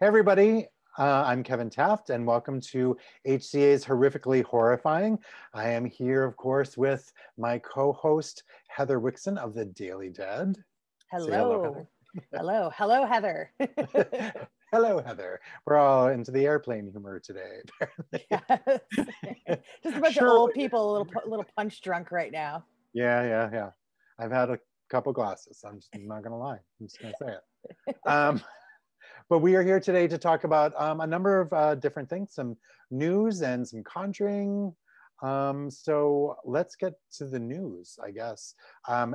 Hey everybody, I'm Kevin Taft and welcome to HCA's Horrifically Horrifying. I am here, of course, with my co-host Heather Wixson of The Daily Dead. Hello. Say hello, Heather. Hello. Hello, Heather. Hello, Heather. We're all into the airplane humor today. Yes. Just a bunch of old people, a little punch drunk right now. Yeah. I've had a couple glasses. I'm not going to lie. I'm just going to say it. But we are here today to talk about a number of different things, some news and some Conjuring. So let's get to the news, I guess.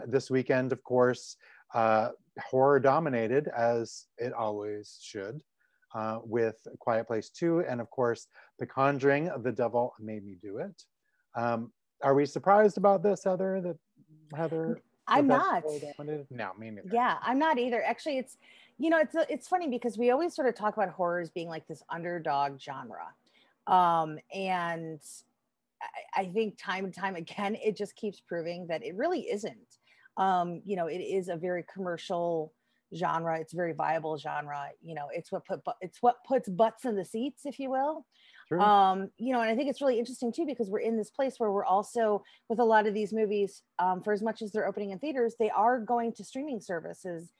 This weekend, of course, horror dominated, as it always should, with Quiet Place 2, and of course, The Conjuring, The Devil Made Me Do It. Are we surprised about this, Heather? I'm not. No, me neither. Yeah, I'm not either. Actually, it's funny because we always sort of talk about horror as being like this underdog genre. And I think time and time again, it just keeps proving that it really isn't. It is a very commercial genre. It's a very viable genre. It's what puts butts in the seats, if you will. True. And I think it's really interesting too, because we're in this place where we're also, with a lot of these movies, for as much as they're opening in theaters, they are going to streaming services,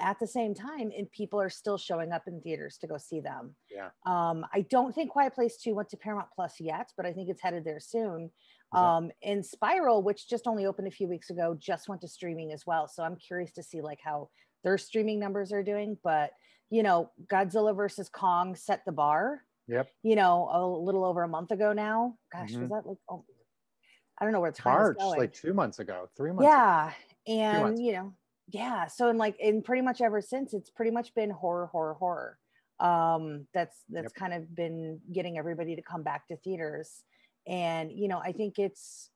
at the same time, and people are still showing up in theaters to go see them. Yeah. I don't think Quiet Place 2 went to Paramount Plus yet, but I think it's headed there soon. And Spiral, which just only opened a few weeks ago, just went to streaming as well. So I'm curious to see like how their streaming numbers are doing. But, Godzilla versus Kong set the bar. Yep. A little over a month ago now. Gosh, was that like, I don't know where time March, is going. like 2 months ago, 3 months ago. And, So and pretty much ever since, it's pretty much been horror. That's kind of been getting everybody to come back to theaters. And, I think it's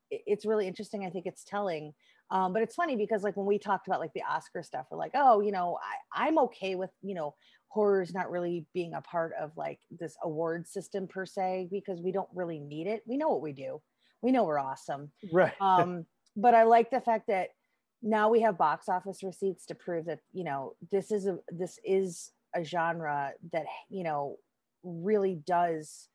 really interesting. I think it's telling. But it's funny because like when we talked about like the Oscar stuff, we're like, oh, I'm okay with, horror's not really being a part of like this award system per se, because we don't really need it. We know what we do. We know we're awesome. Right. But I like the fact that now we have box office receipts to prove that, this is a genre that, really does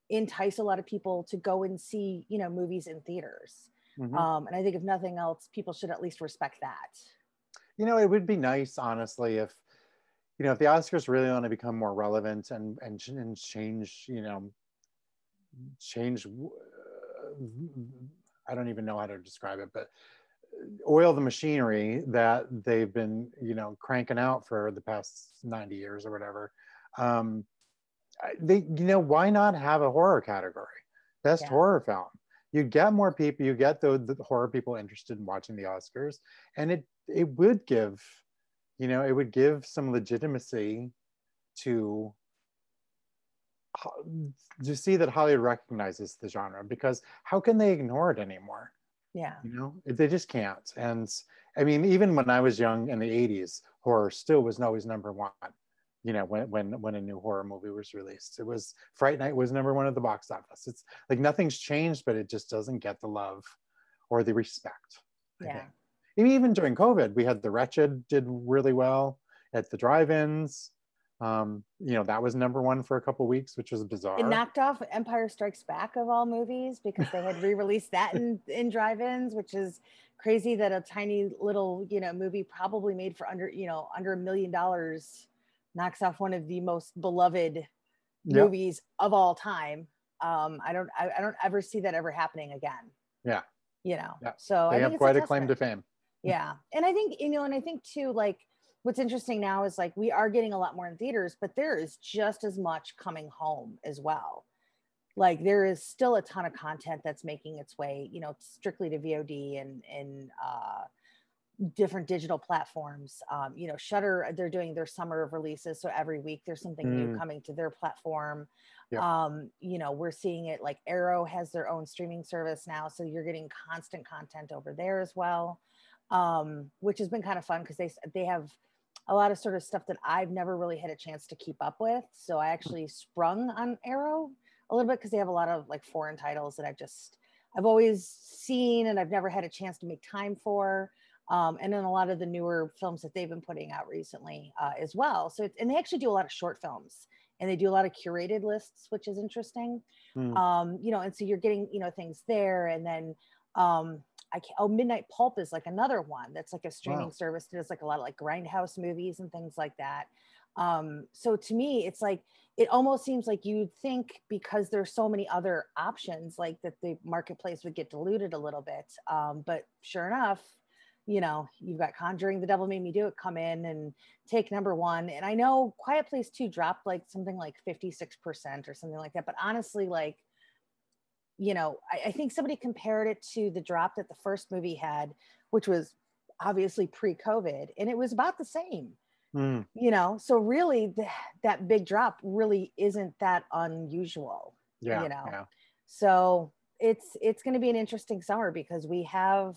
entice a lot of people to go and see, movies in theaters. And I think if nothing else, people should at least respect that. It would be nice, honestly, if the Oscars really want to become more relevant and change, I don't even know how to describe it, but oil the machinery that they've been, cranking out for the past 90 years or whatever. Why not have a horror category? Best horror film. You get more people, you get the horror people interested in watching the Oscars, and it would give, it would give some legitimacy to see that Hollywood recognizes the genre, because how can they ignore it anymore? Yeah. They just can't. And I mean, even when I was young in the 80s, horror still was always number one. When a new horror movie was released, it was Fright Night was number one at the box office. It's like nothing's changed, but it just doesn't get the love or the respect. I think. Even during COVID, we had The Wretched did really well at the drive-ins. That was number one for a couple weeks, which was bizarre. It knocked off Empire Strikes Back of all movies, because they had re-released that in drive-ins, which is crazy that a tiny little movie probably made for under $1 million knocks off one of the most beloved movies of all time. I don't ever see that ever happening again. Yeah. So they have quite a claim to fame. Yeah. And I think, and I think too, like what's interesting now is like, we are getting a lot more in theaters, but there is just as much coming home as well. Like there is still a ton of content that's making its way, strictly to VOD and different digital platforms. Shudder, they're doing their summer of releases, so every week there's something new coming to their platform. We're seeing it like Arrow has their own streaming service now, so you're getting constant content over there as well, which has been kind of fun because they have a lot of sort of stuff that I've never really had a chance to keep up with. So I actually sprung on Arrow a little bit because they have a lot of like foreign titles that I've always seen and I've never had a chance to make time for. And then a lot of the newer films that they've been putting out recently as well. So, and they actually do a lot of short films, and they do a lot of curated lists, which is interesting. You know, and so you're getting, you know, things there. And then Midnight Pulp is like another one that's like a streaming service that does like a lot of like grindhouse movies and things like that. So to me, it's like, it almost seems like you'd think, because there's so many other options, like that the marketplace would get diluted a little bit. But sure enough, you know, you've got Conjuring, The Devil Made Me Do It come in and take number one. And I know Quiet Place 2 dropped like something like 56% or something like that. But honestly, like, you know, I think somebody compared it to the drop that the first movie had, which was obviously pre-COVID, and it was about the same. You know, so really that big drop really isn't that unusual. You know, so it's going to be an interesting summer, because we have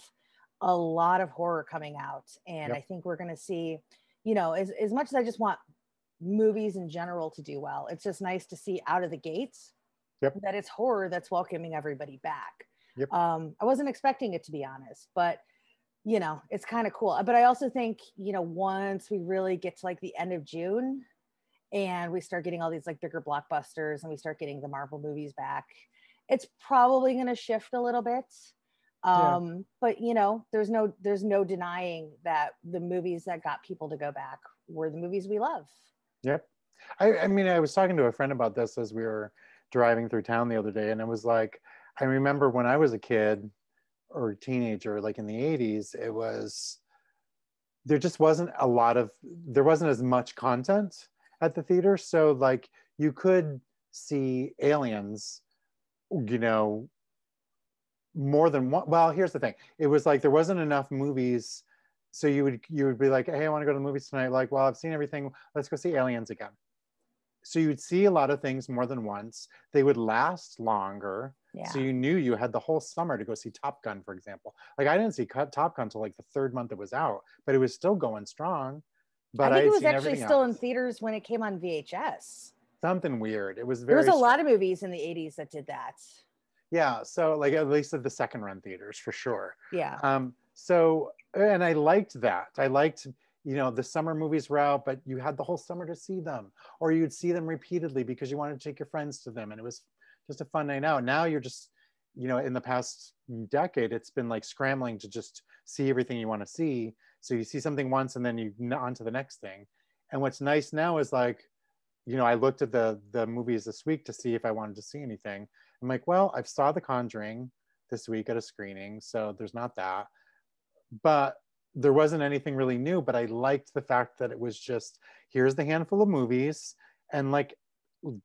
a lot of horror coming out, and I think we're going to see, you know, as much as I just want movies in general to do well, it's just nice to see out of the gates that it's horror that's welcoming everybody back. I wasn't expecting it, to be honest, but you know, it's kind of cool. But I also think, you know, once we really get to like the end of June and we start getting all these like bigger blockbusters and we start getting the Marvel movies back, it's probably going to shift a little bit. But you know, there's no denying that the movies that got people to go back were the movies we love. I mean, I was talking to a friend about this as we were driving through town the other day, and it was like, I remember when I was a kid or teenager, like in the 80s, it was, there just wasn't there wasn't as much content at the theater. So like you could see Aliens, you know, more than one. Well, here's the thing. It was like, there wasn't enough movies. So you would be like, hey, I want to go to the movies tonight. Like, well, I've seen everything. Let's go see Aliens again. So you'd see a lot of things more than once. They would last longer. So you knew you had the whole summer to go see Top Gun, for example. Like I didn't see Top Gun until like the third month it was out, but it was still going strong. But I think it was actually still in theaters when it came on VHS. Something weird. It was there was a lot of movies in the 80s that did that. Yeah, so like at least at the second run theaters for sure. Yeah. So, and I liked that. I liked, you know, the summer movies were out, but you had the whole summer to see them, or you'd see them repeatedly because you wanted to take your friends to them, and it was just a fun night out. Now you're just, you know, in the past decade, it's been like scrambling to just see everything you want to see. So you see something once and then you on to the next thing. And what's nice now is like, you know, I looked at the movies this week to see if I wanted to see anything. I'm like, well, I've saw The Conjuring this week at a screening, so there's not that. But there wasn't anything really new, but I liked the fact that it was just, here's the handful of movies, and like,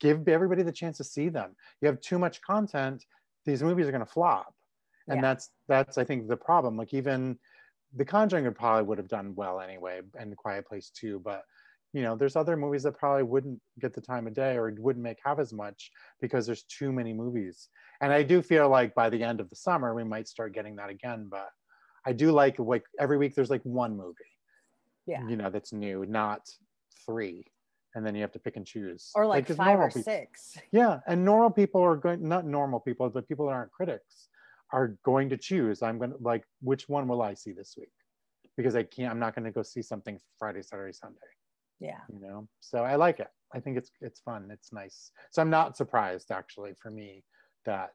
give everybody the chance to see them. You have too much content, these movies are going to flop. And that's I think the problem. Like even The Conjuring would have done well anyway, and The Quiet Place too, but you know, there's other movies that probably wouldn't get the time of day or wouldn't make half as much because there's too many movies. And I do feel like by the end of the summer, we might start getting that again. But I do like every week there's like one movie, you know, that's new, not three. And then you have to pick and choose. Or like 5 or 6. Yeah, and normal people are going, not normal people, but people that aren't critics are going to choose. I'm going to like, which one will I see this week? Because I'm not going to go see something Friday, Saturday, Sunday. Yeah. You know, so I like it. I think it's fun. It's nice. So I'm not surprised actually for me that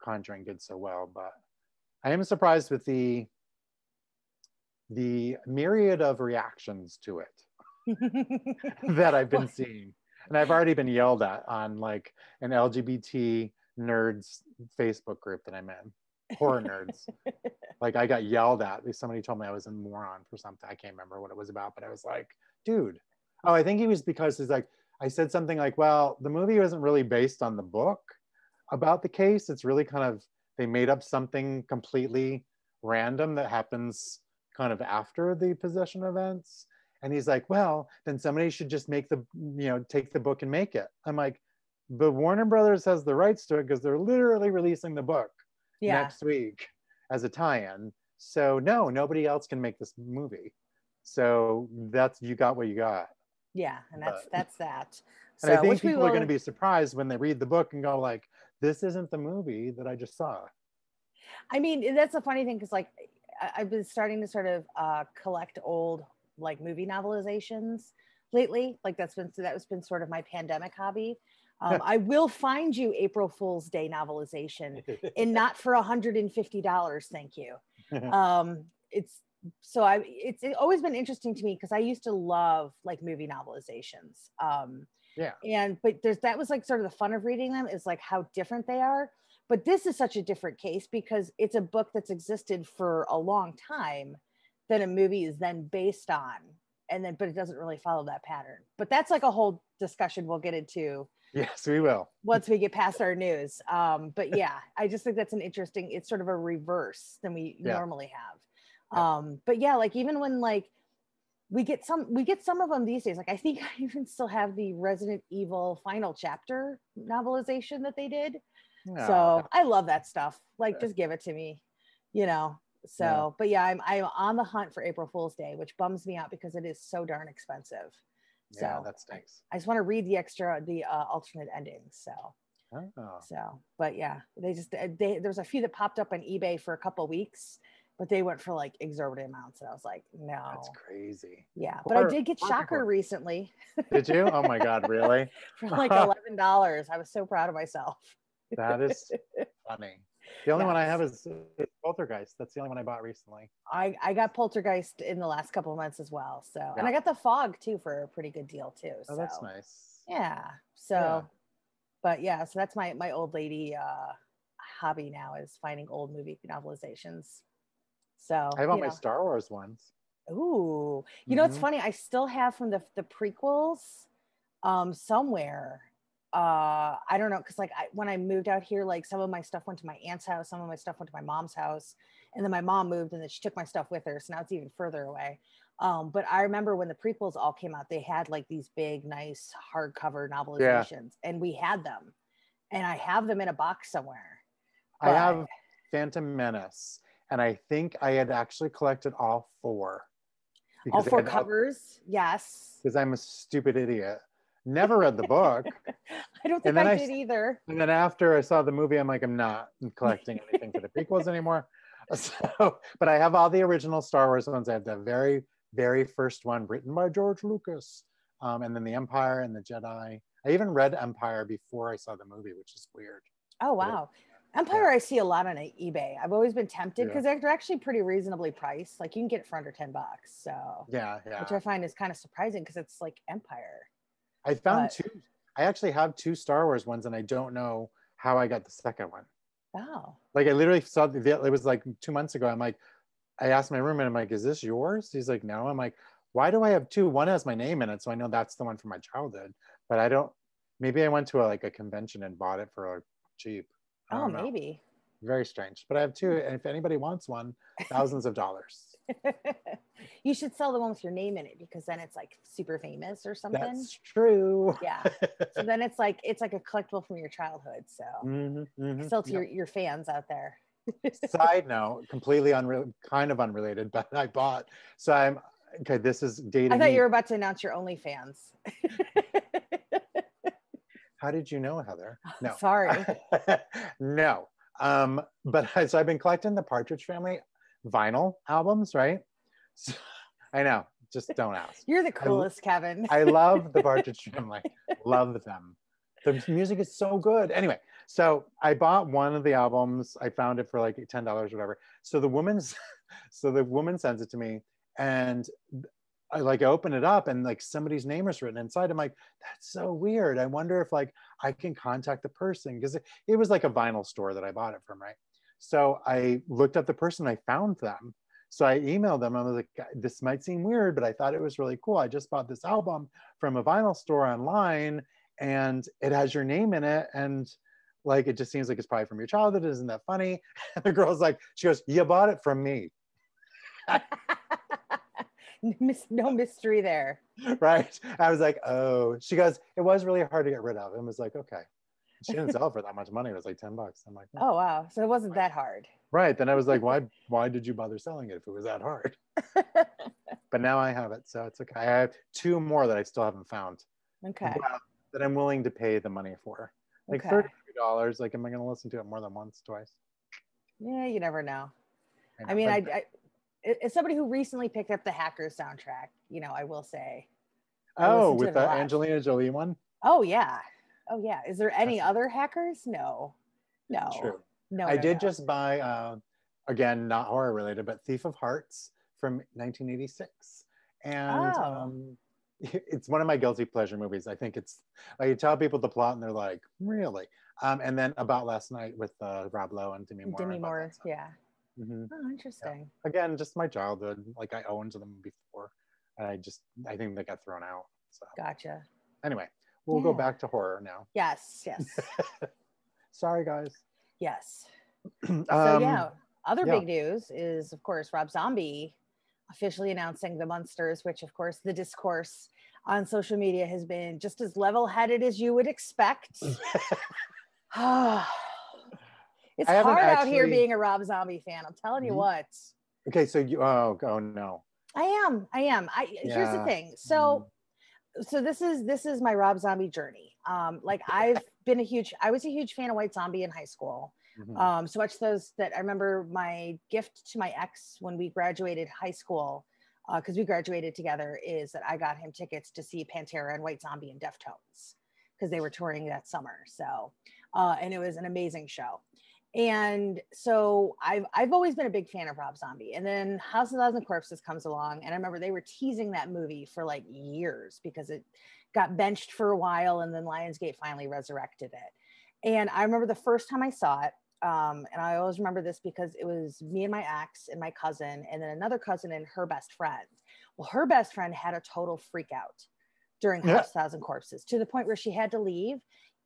Conjuring did so well, but I am surprised with the myriad of reactions to it that I've been seeing. And I've already been yelled at on like an LGBT nerds Facebook group that I'm in, horror nerds. Like I got yelled at. Somebody told me I was a moron for something. I can't remember what it was about, but I was like, dude. Oh, I think it was because it's like, I said something like, well, the movie wasn't really based on the book about the case. It's really kind of, they made up something completely random that happens kind of after the possession events. And he's like, well, then somebody should just make take the book and make it. I'm like, but Warner Brothers has the rights to it because they're literally releasing the book next week as a tie-in. So no, nobody else can make this movie. So you got what you got. Yeah, and that's that. So, and I think people are going to be surprised when they read the book and go like, this isn't the movie that I just saw. I mean, that's a funny thing because like, I've been starting to sort of collect old like movie novelizations lately. Like that was been sort of my pandemic hobby. I will find you April Fool's Day novelization, and not for $150. Thank you. It's always been interesting to me because I used to love like movie novelizations. But that was like sort of the fun of reading them, is like how different they are. But this is such a different case because it's a book that's existed for a long time that a movie is then based on, but it doesn't really follow that pattern. But that's like a whole discussion we'll get into. Yes, we will. Once we get past our news. But yeah, I just think that's it's sort of a reverse than we normally have. But yeah, like even when like we get some of them these days, like I think I even still have the Resident Evil Final Chapter novelization that they did. So I love that stuff. Like just give it to me, So, but yeah, I'm on the hunt for April Fool's Day, which bums me out because it is so darn expensive. Yeah, that stinks. I just want to read the alternate endings. But yeah, there's a few that popped up on eBay for a couple of weeks, but they went for like exorbitant amounts. And I was like, no. That's crazy. Yeah. But I did get Shocker recently. Did you? Oh my God, really? For like $11. I was so proud of myself. That is funny. The only one I have is Poltergeist. That's the only one I bought recently. I got Poltergeist in the last couple of months as well. So, and I got The Fog too for a pretty good deal too. Oh, that's nice. Yeah. So, but yeah, so that's my old lady hobby now, is finding old movie novelizations. So I have all my Star Wars ones. Ooh, it's funny. I still have from the prequels somewhere. I don't know, because like when I moved out here, like some of my stuff went to my aunt's house, some of my stuff went to my mom's house, and then my mom moved and then she took my stuff with her, so now it's even further away. But I remember when the prequels all came out, they had like these big nice hardcover novelizations, and we had them, and I have them in a box somewhere. I have Phantom Menace, and I think I had actually collected all four. All four covers? Yes. Because I'm a stupid idiot. Never read the book. I don't think I did either. And then after I saw the movie, I'm like, I'm not collecting anything for the prequels anymore. So, but I have all the original Star Wars ones. I have the very, very first one written by George Lucas. And then the Empire and the Jedi. I even read Empire before I saw the movie, which is weird. Oh, wow. Empire, I see a lot on eBay. I've always been tempted because they're actually pretty reasonably priced. Like you can get it for under $10. So which I find is kind of surprising because it's like Empire. I found two. I actually have two Star Wars ones, and I don't know how I got the second one. Oh. Like I literally saw it was like 2 months ago. I'm like, I asked my roommate, I'm like, is this yours? He's like, no. I'm like, why do I have two? One has my name in it, so I know that's the one from my childhood. But I don't. Maybe I went to a convention and bought it for cheap. Oh, maybe. Very strange. But I have two, and if anybody wants one, thousands of dollars. You should sell the one with your name in it, because then it's like super famous or something. That's true. Yeah. So then it's like a collectible from your childhood. So sell to your fans out there. Side note, completely kind of unrelated, but I bought. So I'm okay. This is dating. I thought you were about to announce your OnlyFans. How did you know, Heather? No. Sorry. No. But so I've been collecting the Partridge Family vinyl albums, right? So, I know. Just don't ask. You're the coolest, Kevin. I love the Partridge Family. Love them. The music is so good. Anyway, so I bought one of the albums. I found it for like $10 or whatever. So the woman sends it to me, and I open it up, and like somebody's name is written inside. I'm like, that's so weird. I wonder if I can contact the person, because it was like a vinyl store that I bought it from, right? So I looked up the person, I found them. So I emailed them. I was like, this might seem weird, but I thought it was really cool. I just bought this album from a vinyl store online, and it has your name in it. And it just seems like it's probably from your childhood. Isn't that funny? And the girl's like, she goes, you bought it from me. No mystery there. Right. I was like, oh. She goes, it was really hard to get rid of. And was like, okay. She didn't sell it for that much money. It was like $10. I'm like, oh wow. So it wasn't that hard. Right. Then I was like, why did you bother selling it if it was that hard? But now I have it, so it's okay. I have two more that I still haven't found. Okay. That I'm willing to pay the money for. Like $33. Am I going to listen to it more than once, twice? Yeah, you never know. I mean, as somebody who recently picked up the Hackers soundtrack, you know, I will say. Oh, with the Angelina Jolie one? Oh, yeah. Oh, yeah. Is there any other Hackers? No. True. No, I did just buy, again, not horror related, but Thief of Hearts from 1986. And it's one of my guilty pleasure movies. I think it's, like, you tell people the plot and they're like, really? And then About Last Night with Rob Lowe and Demi Moore. Demi Moore, yeah. Mm-hmm. Oh, interesting. Yeah. Again, just my childhood. Like, I owned them before. I think they got thrown out. So. Gotcha. Anyway, we'll go back to horror now. Yes. Sorry, guys. Yes. Other big news is, of course, Rob Zombie officially announcing the Munsters, which, of course, the discourse on social media has been just as level-headed as you would expect. It's hard out here being a Rob Zombie fan. I'm telling you what. Okay, so you, oh no. I am. Here's the thing. So this is my Rob Zombie journey. Like I was a huge fan of White Zombie in high school. So much that I remember my gift to my ex when we graduated high school, because we graduated together, is that I got him tickets to see Pantera and White Zombie and Deftones because they were touring that summer. So, and it was an amazing show. And so I've always been a big fan of Rob Zombie. And then House of a Thousand Corpses comes along, and I remember they were teasing that movie for like years because it got benched for a while, and then Lionsgate finally resurrected it. And I remember the first time I saw it, and I always remember this because it was me and my ex and my cousin, and then another cousin and her best friend. Well, her best friend had a total freak out during House of a Thousand Corpses, to the point where she had to leave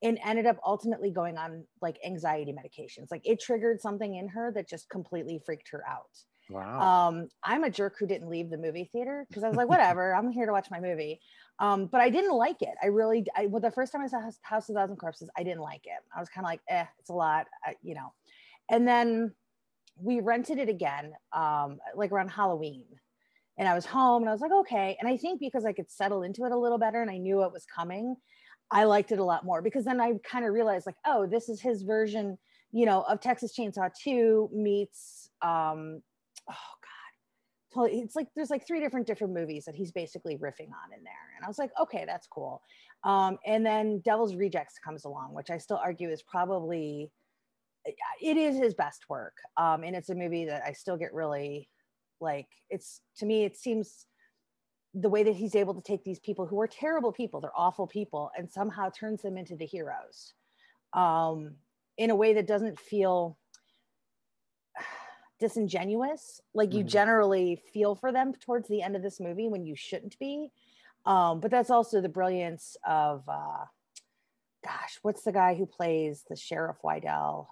and ended up ultimately going on like anxiety medications. Like it triggered something in her that just completely freaked her out. Wow. I'm a jerk who didn't leave the movie theater because I was like, whatever, I'm here to watch my movie. But I didn't like it. Well, the first time I saw House of a Thousand Corpses, I didn't like it. I was kind of like, it's a lot, you know. And then we rented it again, like around Halloween. And I was home and I was like, okay. And I think because I could settle into it a little better and I knew what was coming, I liked it a lot more, because then I kind of realized like, oh, this is his version, you know, of Texas Chainsaw 2 meets, it's like there's like three different movies that he's basically riffing on in there. And I was like, okay, that's cool. And then Devil's Rejects comes along, which I still argue is probably, it is his best work. And it's a movie that I still get really like, to me, it seems the way that he's able to take these people who are terrible people, they're awful people, and somehow turns them into the heroes in a way that doesn't feel disingenuous. Like you generally feel for them towards the end of this movie when you shouldn't be. But that's also the brilliance of, what's the guy who plays the Sheriff Wydell?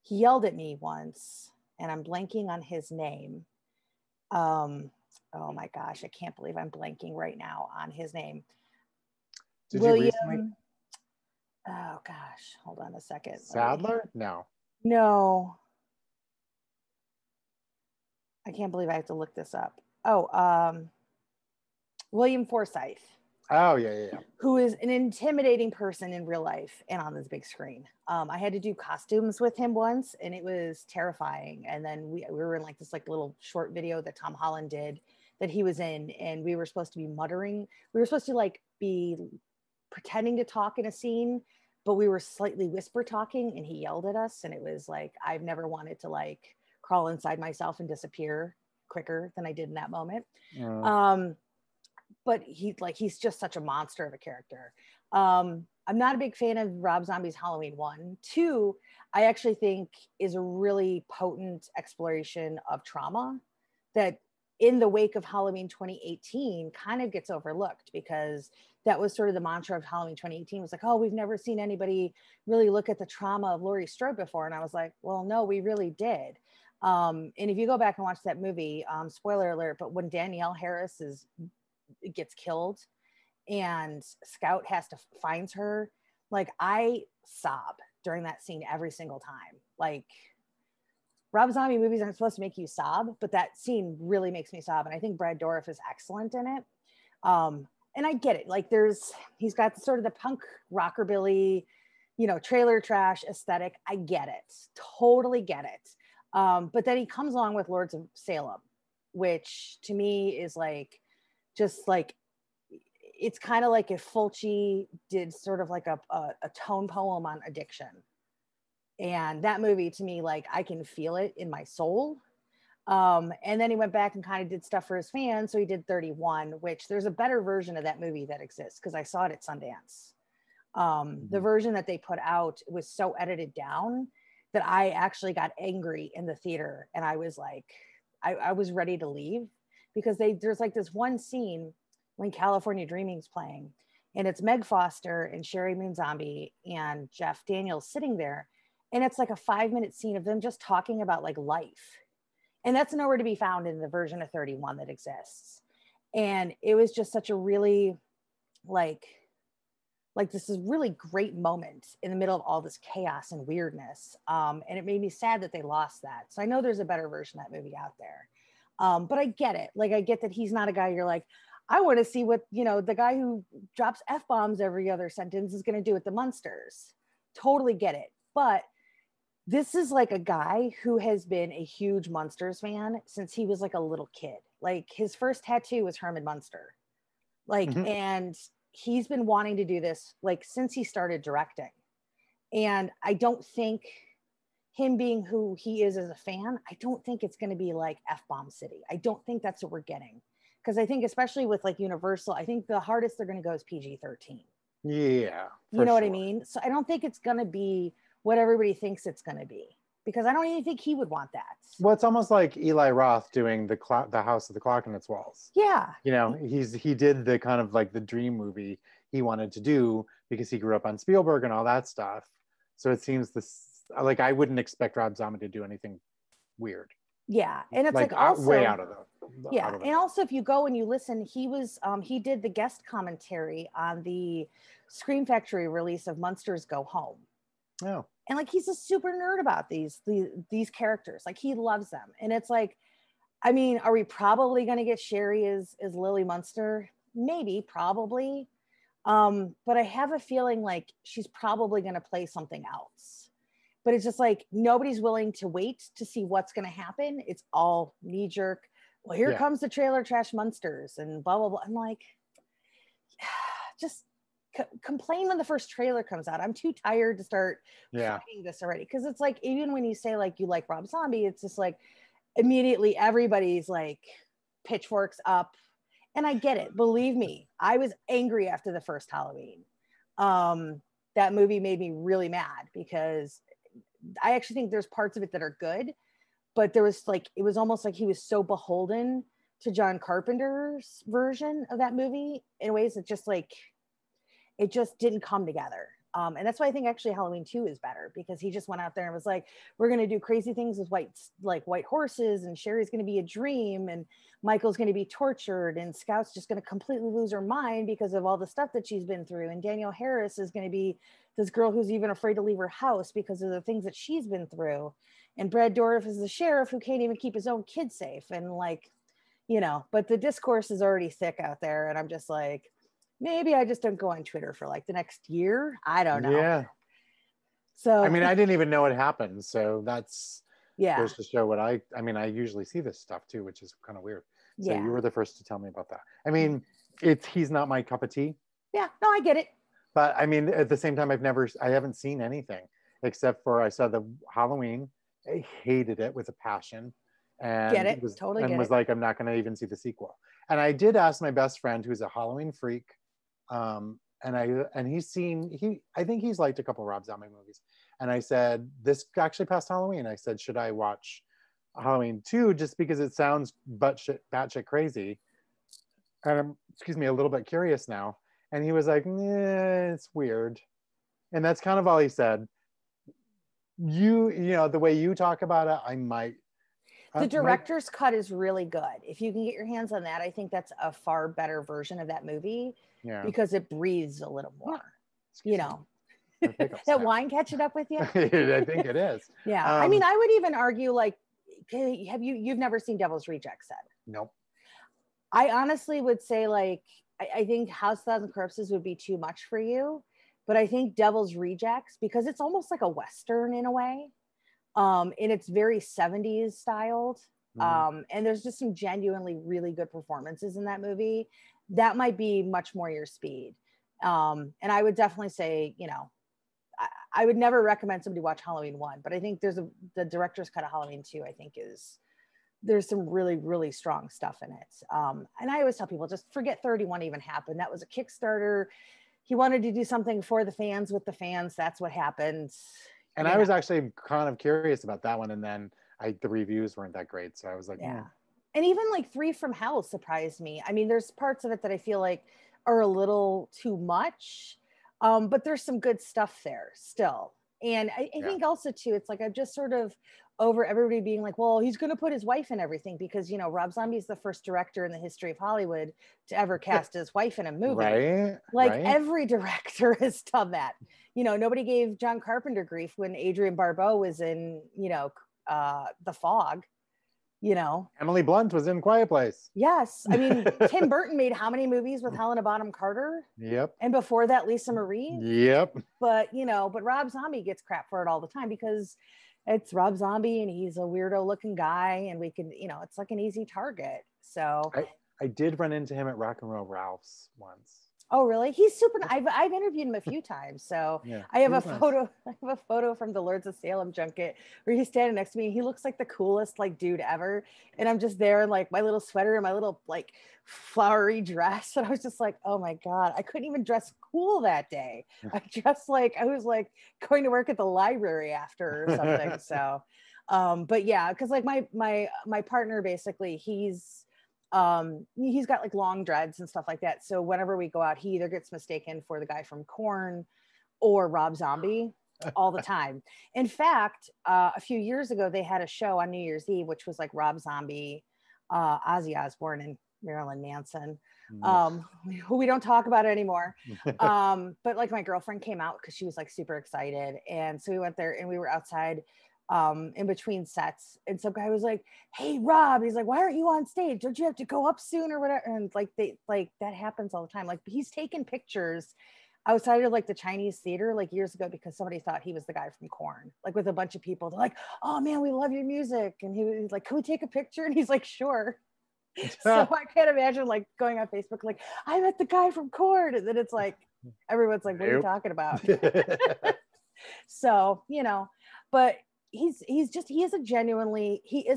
He yelled at me once and I'm blanking on his name. Oh my gosh, I can't believe I'm blanking right now on his name. Did you recently? Oh gosh, hold on a second. Sadler? No. I can't believe I have to look this up. William Forsythe. Oh, yeah. Who is an intimidating person in real life and on this big screen. I had to do costumes with him once and it was terrifying. And then we were in like this like little short video that Tom Holland did that he was in, and we were supposed to be muttering. We were supposed to like be pretending to talk in a scene, but we were slightly whisper talking, and he yelled at us. And it was like, I've never wanted to like crawl inside myself and disappear quicker than I did in that moment. But he's just such a monster of a character. I'm not a big fan of Rob Zombie's Halloween 1. 2, I actually think is a really potent exploration of trauma that in the wake of Halloween 2018 kind of gets overlooked, because that was sort of the mantra of Halloween 2018 was like, oh, we've never seen anybody really look at the trauma of Laurie Strode before. And I was like, well, no, we really did. And if you go back and watch that movie, spoiler alert, but when Danielle Harris gets killed and Scout finds her, like I sob during that scene every single time. Like Rob Zombie movies aren't supposed to make you sob, but that scene really makes me sob. And I think Brad Dourif is excellent in it. And I get it. Like he's got sort of the punk rockabilly, you know, trailer trash aesthetic. I get it. Totally get it. But then he comes along with Lords of Salem, which to me is like, just like, it's kind of like if Fulci did sort of like a tone poem on addiction. And that movie to me, like, I can feel it in my soul. And then he went back and kind of did stuff for his fans. So he did 31, which there's a better version of that movie that exists because I saw it at Sundance. The version that they put out was so edited down that I actually got angry in the theater. And I was like, I was ready to leave because there's like this one scene when California Dreaming's playing, and it's Meg Foster and Sherry Moon Zombie and Jeff Daniels sitting there. And it's like a 5-minute scene of them just talking about like life. And that's nowhere to be found in the version of 31 that exists. And it was just such a really like this is really great moment in the middle of all this chaos and weirdness. And it made me sad that they lost that. So I know there's a better version of that movie out there. But I get it. Like, I get that he's not a guy you're like, I want to see what, you know, the guy who drops F-bombs every other sentence is going to do with the Munsters. Totally get it. But this is like a guy who has been a huge Munsters fan since he was like a little kid. Like, his first tattoo was Herman Munster. Like, and he's been wanting to do this like since he started directing. And I don't think him being who he is as a fan, I don't think it's going to be like F-bomb City. I don't think that's what we're getting. Because I think especially with like Universal, I think the hardest they're going to go is PG-13. Yeah. You know what I mean? So I don't think it's going to be what everybody thinks it's going to be, because I don't even think he would want that. Well, it's almost like Eli Roth doing the House of the Clock in its Walls. Yeah. You know, he did the kind of like the dream movie he wanted to do because he grew up on Spielberg and all that stuff. So it seems like I wouldn't expect Rob Zombie to do anything weird. Yeah, and it's like also way out of the and also if you go and you listen, he did the guest commentary on the Scream Factory release of Munsters Go Home. Oh. And like, he's a super nerd about these characters. Like, he loves them. And it's like, I mean, are we probably going to get Sherry as Lily Munster? Maybe, probably. But I have a feeling like she's probably going to play something else. But it's just like, nobody's willing to wait to see what's going to happen. It's all knee jerk. Well, here comes the trailer trash Munsters and blah, blah, blah. I'm like, just complain when the first trailer comes out. I'm too tired to start fighting this already. Because it's like, even when you say like you like Rob Zombie, it's just like immediately everybody's like pitchforks up. And I get it. Believe me, I was angry after the first Halloween. That movie made me really mad because I actually think there's parts of it that are good, but there was like, it was almost like he was so beholden to John Carpenter's version of that movie in ways that just like, it just didn't come together. And that's why I think actually Halloween 2 is better, because he just went out there and was like, we're going to do crazy things with white horses, and Sherry's going to be a dream, and Michael's going to be tortured, and Scout's just going to completely lose her mind because of all the stuff that she's been through. And Danielle Harris is going to be this girl who's even afraid to leave her house because of the things that she's been through. And Brad Dourif is the sheriff who can't even keep his own kid safe. And like, you know, but the discourse is already thick out there. And I'm just like, maybe I just don't go on Twitter for like the next year. I don't know. Yeah. So I mean, I didn't even know it happened. So that's goes to show what I mean, I usually see this stuff too, which is kind of weird. So you were the first to tell me about that. I mean, he's not my cup of tea. Yeah, no, I get it. But I mean, at the same time, I haven't seen anything except for I saw the Halloween. I hated it with a passion. And was like, I'm not going to even see the sequel. And I did ask my best friend, who's a Halloween freak, and I think he's liked a couple of Rob Zombie movies. And I said, this actually passed Halloween. I said, should I watch Halloween 2 just because it sounds batshit crazy? And I'm, a little bit curious now. And he was like, nah, it's weird. And that's kind of all he said. You know, the way you talk about it, I might. The director's cut is really good. If you can get your hands on that, I think that's a far better version of that movie because it breathes a little more, you know. That wine catching up with you? I think it is. Yeah. I mean, I would even argue like, you've never seen Devil's Rejects then? Nope. I honestly would say like, I think House of 1,000 Corpses would be too much for you, but I think Devil's Rejects, because it's almost like a Western in a way. And it's very 70s styled. Mhm. And there's just some genuinely really good performances in that movie. That might be much more your speed. And I would definitely say, you know, I would never recommend somebody watch Halloween 1, but I think the director's cut of Halloween 2, I think there's some really, really strong stuff in it. And I always tell people, just forget 31 even happened. That was a Kickstarter. He wanted to do something for the fans with the fans. That's what happened. And I was actually kind of curious about that one, and then the reviews weren't that great, so I was like, yeah. And even like Three from Hell surprised me. I mean, there's parts of it that I feel like are a little too much, but there's some good stuff there still. And I think also too, it's like I'm just sort of over everybody being like, well, he's going to put his wife in everything because, you know, Rob Zombie is the first director in the history of Hollywood to ever cast his wife in a movie. Right. Like right. every director has done that. You know, nobody gave John Carpenter grief when Adrienne Barbeau was in, you know, The Fog. You know, Emily Blunt was in Quiet Place. Yes. I mean, Tim Burton made how many movies with Helena Bonham Carter? Yep. And before that, Lisa Marie? Yep. But, you know, but Rob Zombie gets crap for it all the time because it's Rob Zombie and he's a weirdo looking guy and we can, you know, it's like an easy target. So I did run into him at Rock and Roll Ralph's once. Oh, really? He's super. I've interviewed him a few times. So yeah, I have a photo. Nice. I have a photo from the Lords of Salem junket where he's standing next to me. He looks like the coolest like dude ever. And I'm just there in like my little sweater and my little like flowery dress. And I was just like, oh my God, I couldn't even dress cool that day. I dressed like I was like going to work at the library after or something. So, but yeah, because like my partner basically he's got like long dreads and stuff like that. So whenever we go out, he either gets mistaken for the guy from Korn or Rob Zombie all the time. In fact, a few years ago, they had a show on New Year's Eve, which was like Rob Zombie, Ozzy Osbourne, and Marilyn Manson, who we don't talk about anymore. But like my girlfriend came out because she was like super excited. And so we went there and we were outside in between sets, and some guy was like, hey Rob, he's like, why aren't you on stage, don't you have to go up soon or whatever? And like that happens all the time. Like he's taken pictures outside of like the Chinese theater like years ago because somebody thought he was the guy from Korn, like with a bunch of people. They're like, oh man, we love your music, and he was like, can we take a picture? And he's like, sure. So I can't imagine like going on Facebook like, I met the guy from Korn, and then it's like everyone's like, what are you talking about? So, you know, but he is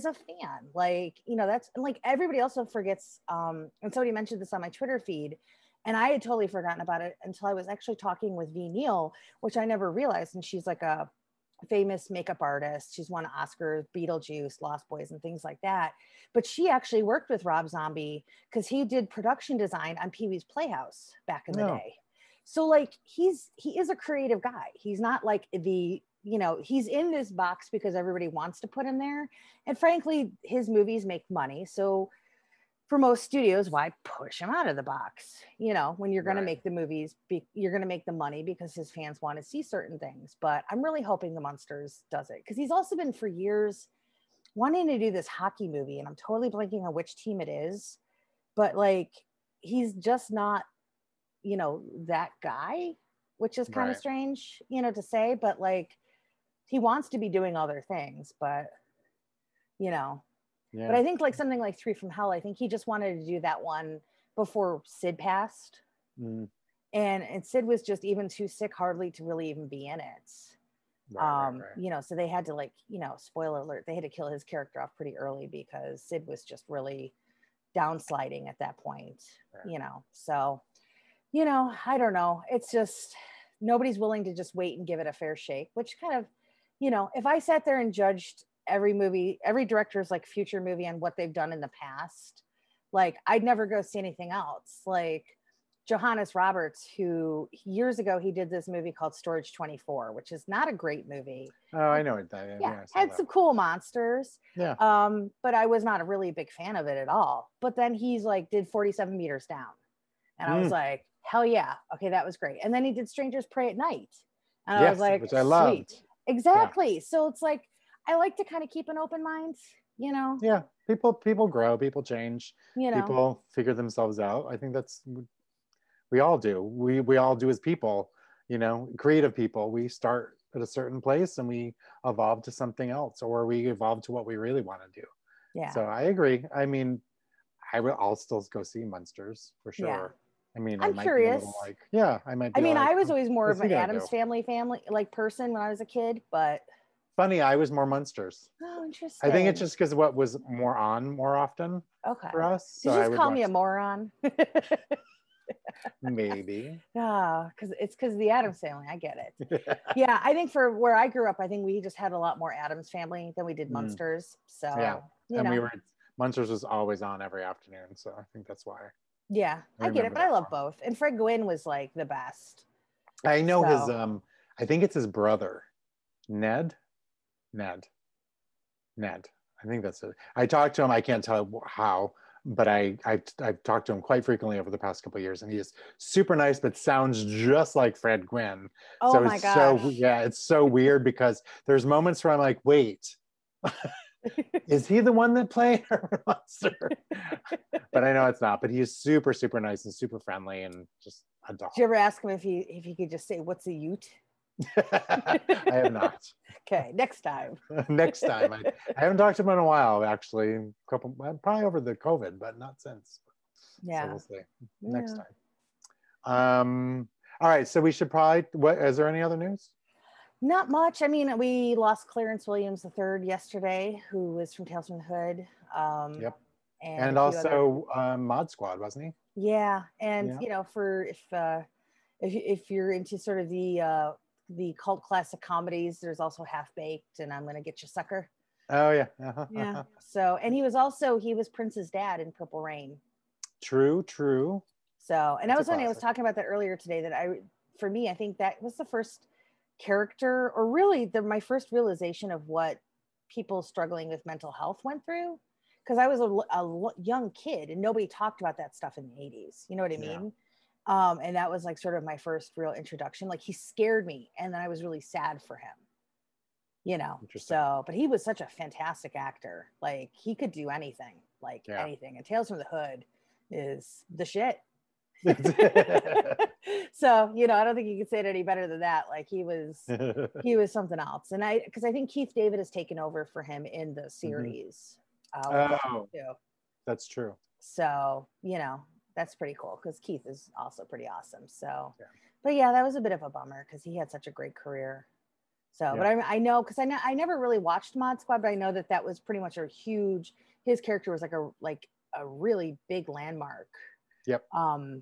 a fan. Like, you know, that's like everybody also forgets. And somebody mentioned this on my Twitter feed, and I had totally forgotten about it until I was actually talking with V Neal, which I never realized. And she's like a famous makeup artist. She's won Oscars, Beetlejuice, Lost Boys, and things like that. But she actually worked with Rob Zombie because he did production design on Pee-wee's Playhouse back in the day. So like he is a creative guy. He's not like you know, he's in this box because everybody wants to put him there. And frankly, his movies make money. So for most studios, why push him out of the box? You know, when you're going to make the movies, you're going to make the money because his fans want to see certain things. But I'm really hoping the Munsters does it because he's also been for years wanting to do this hockey movie. And I'm totally blanking on which team it is. But like, he's just not, you know, that guy, which is kind of strange, you know, to say. But like, he wants to be doing other things, but you know, but I think like something like Three from Hell, I think he just wanted to do that one before Sid passed. And Sid was just even too sick hardly to really even be in it. You know, so they had to like, you know, spoiler alert, they had to kill his character off pretty early because Sid was just really downsliding at that point, you know. So, you know, I don't know. It's just nobody's willing to just wait and give it a fair shake, which kind of, you know, if I sat there and judged every movie, every director's like future movie and what they've done in the past, like I'd never go see anything else. Like Johannes Roberts, who years ago, he did this movie called Storage 24, which is not a great movie. Oh, I know it. Had some cool monsters. Yeah. But I was not a really big fan of it at all. But then he's like, did 47 Meters Down. And I was like, hell yeah. Okay, that was great. And then he did Strangers Pray at Night. And I was like, which I loved. Sweet. Exactly. Yeah. So it's like, I like to kind of keep an open mind, you know? Yeah. People grow, people change, you know, people figure themselves out. I think that's, we all do. We all do as people, you know, creative people. We start at a certain place and we evolve to something else, or we evolve to what we really want to do. Yeah. So I agree. I mean, I'll still go see Munsters for sure. Yeah. I mean, I'm I might curious. be a little like, yeah, I might be I mean, like, I was always more of what's he an gonna Addams do? family like person when I was a kid, but Funny, I was more Munsters. oh, interesting. I think it's just because what was more on more often okay for us. Did So you I just would call watch me a moron? maybe. Yeah, because the Addams family, I get it. Yeah, I think for where I grew up, I think we just had a lot more Addams family than we did Munsters. So Yeah, you and know. we were Munsters was always on every afternoon, so I think that's why. Yeah, I get it, but I love both. And Fred Gwynn was like the best. I know his So. I think it's his brother, Ned. Ned. I think that's it. I talked to him, I can't tell how, but I've talked to him quite frequently over the past couple of years, and he is super nice, but sounds just like Fred Gwynn. Oh so my it's gosh. so yeah, it's so weird because there's moments where I'm like, wait, is he the one that played Herman Munster? But I know it's not. But he's super, super nice and super friendly and just a doll. Did you ever ask him if he could just say, "What's a Ute"? I have not. Okay, next time. Next time. I haven't talked to him in a while, actually. Probably over the COVID, but not since. Yeah. So we'll see. Next time. All right. So we should probably. Is there any other news? Not much. I mean, we lost Clarence Williams III yesterday, who was from Tales from the Hood. Yep. And also Mod Squad, wasn't he? Yeah, and you know, for if you're into sort of the cult classic comedies, there's also Half Baked and I'm Gonna Get You, Sucker. Oh yeah. Yeah. So, and he was Prince's dad in Purple Rain. True. So, and I was talking about that earlier today, that for me, I think that was the first character, or really my first realization of what people struggling with mental health went through. Because I was a young kid and nobody talked about that stuff in the 80s. You know what I mean? Yeah. And that was like sort of my first real introduction. Like, he scared me and then I was really sad for him. You know, so, but he was such a fantastic actor. Like, he could do anything, anything. And Tales from the Hood is the shit. So, you know, I don't think you could say it any better than that. Like, he was something else. And because I think Keith David has taken over for him in the series. That's true. So, you know, that's pretty cool because Keith is also pretty awesome. So, but yeah, that was a bit of a bummer because he had such a great career. So, but I know, because I never really watched Mod Squad, but I know that was pretty much his character was like a really big landmark. Yep.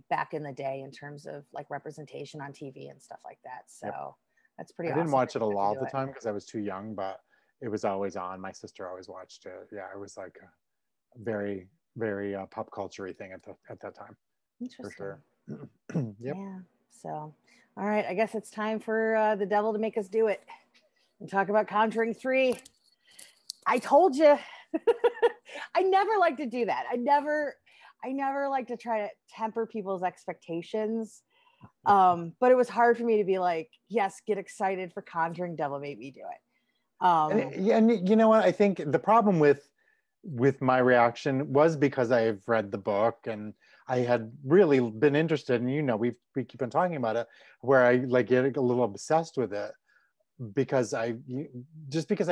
Back in the day in terms of like representation on TV and stuff like that. So that's pretty awesome. I didn't watch it all the time because I was too young, but it was always on. My sister always watched it. Yeah, it was like a very, very pop culture-y thing at that time. Interesting. For sure. Yep. Yeah. So, all right. I guess it's time for the devil to make us do it and talk about Conjuring 3. I told you. I never like to do that. I never like to try to temper people's expectations. But it was hard for me to be like, yes, get excited for Conjuring, devil made me do it. And you know what? I think the problem with my reaction was because I've read the book and I had really been interested, and you know, we keep on talking about it, where I like get a little obsessed with it because I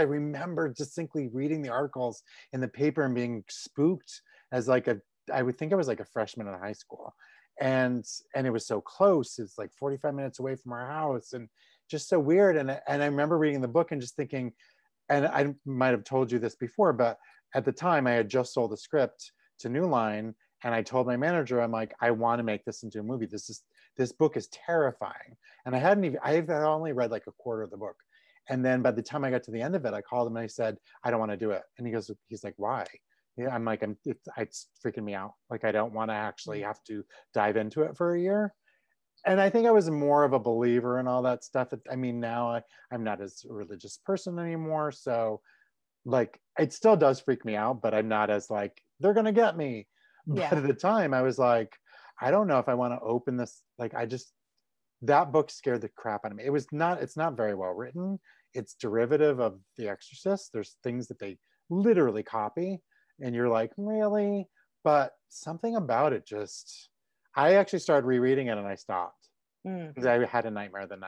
remember distinctly reading the articles in the paper and being spooked as like I would think I was like a freshman in high school, and it was so close. It's like 45 minutes away from our house, and just so weird. And I remember reading the book and just thinking, and I might have told you this before, but at the time I had just sold the script to New Line, and I told my manager, I'm like, I want to make this into a movie. This book is terrifying. And I had only read like a quarter of the book. And then by the time I got to the end of it, I called him and I said, I don't want to do it. And he's like, why? Yeah, I'm like, it's freaking me out. Like, I don't want to actually have to dive into it for a year. And I think I was more of a believer in all that stuff. I mean, now I'm not as a religious person anymore. So like, it still does freak me out, but I'm not as like, they're going to get me. Yeah. But at the time I was like, I don't know if I want to open this. Like, that book scared the crap out of me. It's not very well written. It's derivative of The Exorcist. There's things that they literally copy. And you're like, really? But something about it I actually started rereading it and I stopped. Because I had a nightmare that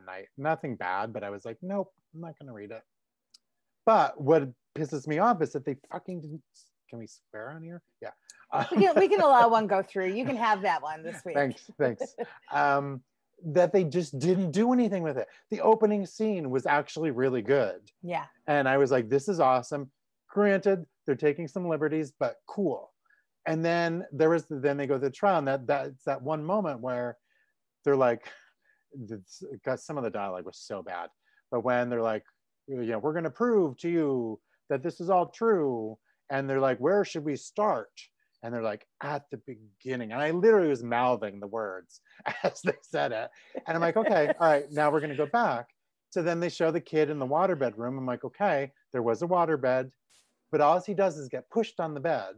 night. Nothing bad, but I was like, nope, I'm not going to read it. But what pisses me off is that they fucking didn't. Can we swear on here? Yeah. We can allow one go through. You can have that one this week. Thanks. That they just didn't do anything with it. The opening scene was actually really good. Yeah. And I was like, this is awesome. Granted, they're taking some liberties, but cool. And then then they go to the trial, and that's that one moment where they're like, some of the dialogue was so bad. But when they're like, we're going to prove to you that this is all true. And they're like, where should we start? And they're like, at the beginning. And I literally was mouthing the words as they said it. And I'm like, okay, all right, now we're going to go back. So then they show the kid in the waterbed room. I'm like, okay, there was a waterbed, but all he does is get pushed on the bed.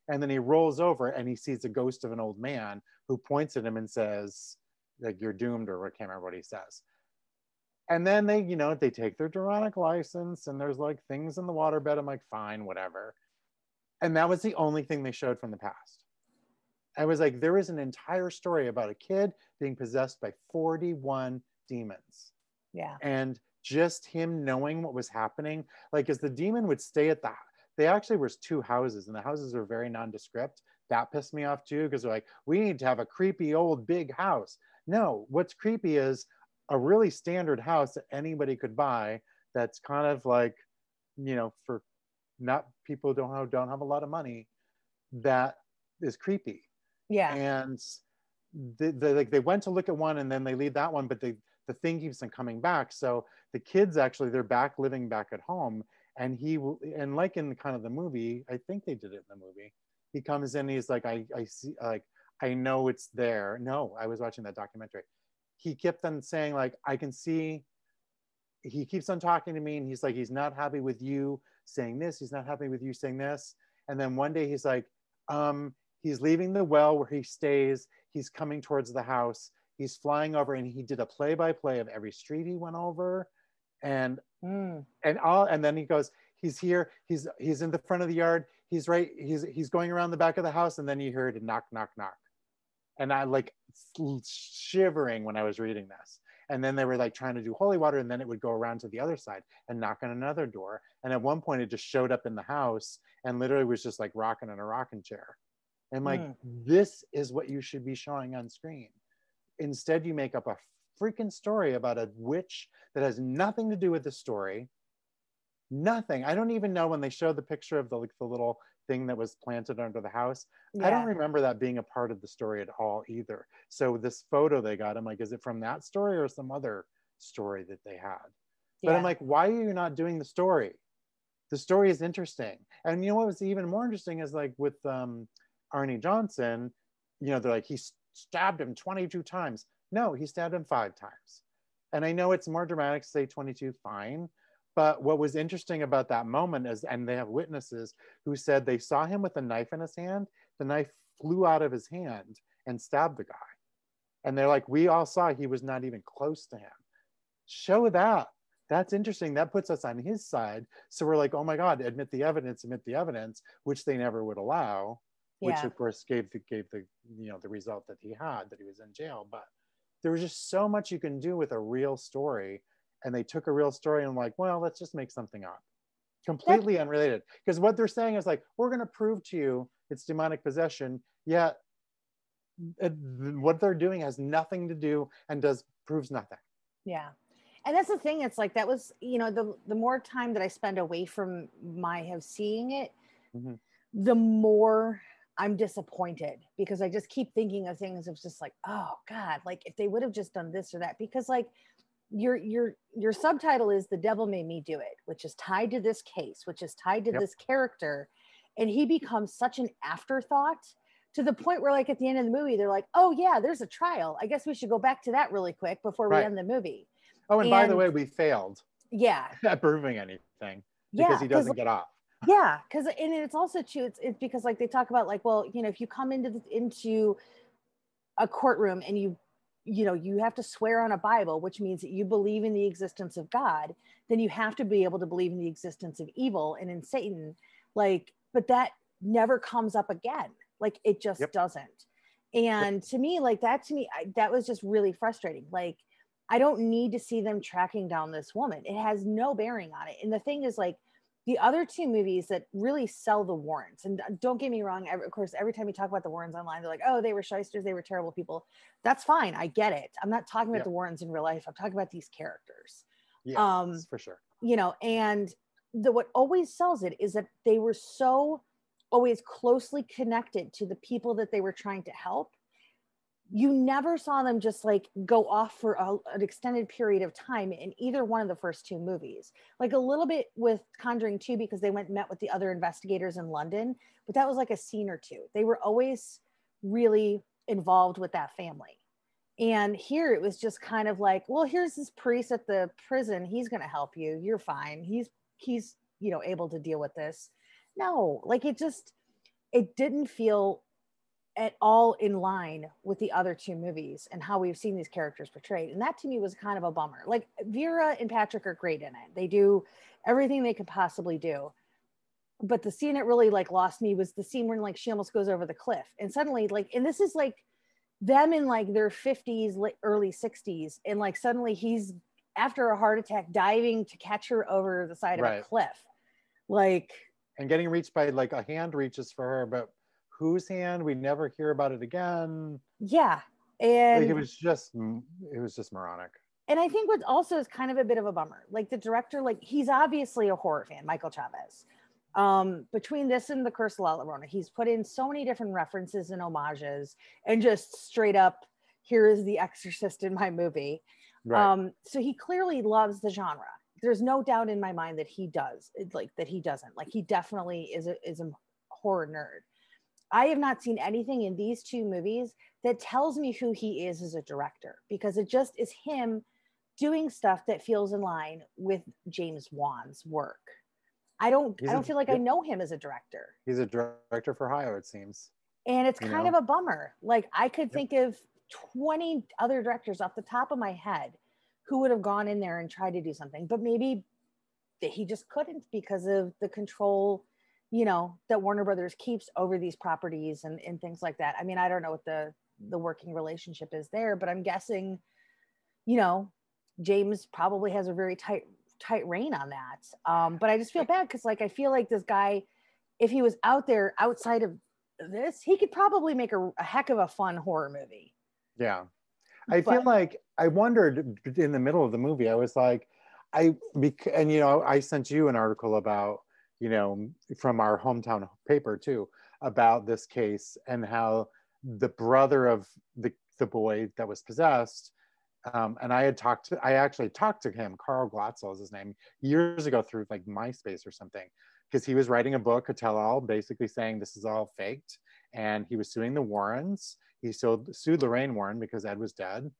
And then he rolls over and he sees a ghost of an old man who points at him and says, like, you're doomed, or I can't remember what he says. And then they take their dronic license, and there's like things in the waterbed. I'm like, fine, whatever. And that was the only thing they showed from the past. I was like, there is an entire story about a kid being possessed by 41 demons. Yeah. And just him knowing what was happening, like, as the demon would stay at they actually was 2 houses, and the houses were very nondescript. That pissed me off too, because they're like, we need to have a creepy old big house. No, what's creepy is a really standard house that anybody could buy. That's kind of like, for not people who don't have a lot of money, that is creepy. Yeah. And they went to look at one, and then they leave that one, but the thing keeps on coming back. So the kids actually, they're living back at home, and and like in kind of the movie, I think they did it in the movie, he comes in, he's like, I see, like, I know it's there. No, I was watching that documentary. He kept on saying, like, I can see, he keeps on talking to me, and he's like, he's not happy with you saying this, he's not happy with you saying this. And then one day he's like, he's leaving the well where he stays, he's coming towards the house, he's flying over, and he did a play-by-play of every street he went over, and then he goes, he's here, he's in the front of the yard, he's going around the back of the house, and then you heard a knock, knock, knock. And I like shivering when I was reading this. And then they were like trying to do holy water, and then it would go around to the other side and knock on another door. And at one point it just showed up in the house and literally was just like rocking in a rocking chair. And like, this is what you should be showing on screen. Instead, you make up a freaking story about a witch that has nothing to do with the story. Nothing. I don't even know, when they showed the picture of the little thing that was planted under the house, I don't remember that being a part of the story at all either. So this photo they got, I'm like, is it from that story or some other story that they had? But I'm like, why are you not doing the story? The story is interesting. And you know what was even more interesting is, like, with Arnie Johnson, they're like, he stabbed him 22 times. No, he stabbed him 5 times. And I know it's more dramatic to say 22, fine. But what was interesting about that moment is, and they have witnesses who said they saw him with a knife in his hand. The knife flew out of his hand and stabbed the guy. And they're like, we all saw he was not even close to him. Show that. That's interesting. That puts us on his side. So we're like, oh my God, admit the evidence, which they never would allow, which of course gave the result that he had, that he was in jail. But there was just so much you can do with a real story. And they took a real story and like, well, let's just make something up. Completely unrelated. Because what they're saying is like, we're going to prove to you it's demonic possession. Yet what they're doing has nothing to do and proves nothing. Yeah. And that's the thing. It's like, that was, the more time that I spend away from seeing it, the more I'm disappointed, because I just keep thinking of things of just like, oh God, like if they would have just done this or that, because like, your subtitle is "The Devil Made Me Do It," which is tied to this case, which is tied to this character, and he becomes such an afterthought, to the point where, like, at the end of the movie, they're like, "Oh yeah, there's a trial. I guess we should go back to that really quick before we end the movie." Oh, and by the way, we failed. Yeah. At proving anything, because he doesn't get off. Yeah, because and it's also true. It's because, like, they talk about, like, well, if you come into a courtroom and you have to swear on a Bible, which means that you believe in the existence of God, then you have to be able to believe in the existence of evil and in Satan. Like, but that never comes up again. Like, it just doesn't. And to me, like that was just really frustrating. Like, I don't need to see them tracking down this woman. It has no bearing on it. And the thing is, like, the other two movies that really sell the Warrens, and don't get me wrong, of course, every time you talk about the Warrens online, they're like, oh, they were shysters, they were terrible people. That's fine. I get it. I'm not talking about the Warrens in real life. I'm talking about these characters. Yes, for sure. You know, and what always sells it is that they were so always closely connected to the people that they were trying to help. You never saw them just like go off for an extended period of time in either one of the first two movies. Like a little bit with Conjuring 2 because they went and met with the other investigators in London, but that was like a scene or two. They were always really involved with that family. And here it was just kind of like, well, here's this priest at the prison. He's going to help you. You're fine. He's, you know, able to deal with this. No, like it didn't feel at all in line with the other two movies and how we've seen these characters portrayed. And that to me was kind of a bummer. Like Vera and Patrick are great in it. They do everything they could possibly do. But the scene that really like lost me was the scene where like she almost goes over the cliff. And suddenly like, and this is like them in like their 50s, early 60s. And like suddenly he's after a heart attack diving to catch her over the side of a cliff. Like, and getting reached by like a hand reaches for her, but whose hand? We never hear about it again. Yeah. And like it was just moronic. And I think what also is kind of a bit of a bummer, like the director, like he's obviously a horror fan, Michael Chavez. Between this and The Curse of La Llorona, he's put in so many different references and homages and just straight up, here is The Exorcist in my movie. Right. So he clearly loves the genre. There's no doubt in my mind that he does, like that he doesn't. Like he definitely is a horror nerd. I have not seen anything in these two movies that tells me who he is as a director, because it just is him doing stuff that feels in line with James Wan's work. I don't feel like I know him as a director. He's a director for hire, it seems. And it's kind of a bummer. Like I could think of 20 other directors off the top of my head who would have gone in there and tried to do something, but maybe he just couldn't because of the control, you know, that Warner Brothers keeps over these properties and things like that. I mean, I don't know what the working relationship is there, but I'm guessing, you know, James probably has a very tight rein on that. But I just feel bad because like I feel like this guy, if he was out there outside of this, he could probably make a heck of a fun horror movie. Yeah. I feel like I wondered in the middle of the movie, I was like, and you know, I sent you an article about, you know, from our hometown paper too, about this case and how the brother of the boy that was possessed, and I actually talked to him, Carl Glatzel is his name, years ago through like MySpace or something, because he was writing a book, a tell-all, basically saying this is all faked, and he was suing the Warrens. He sued Lorraine Warren because Ed was dead,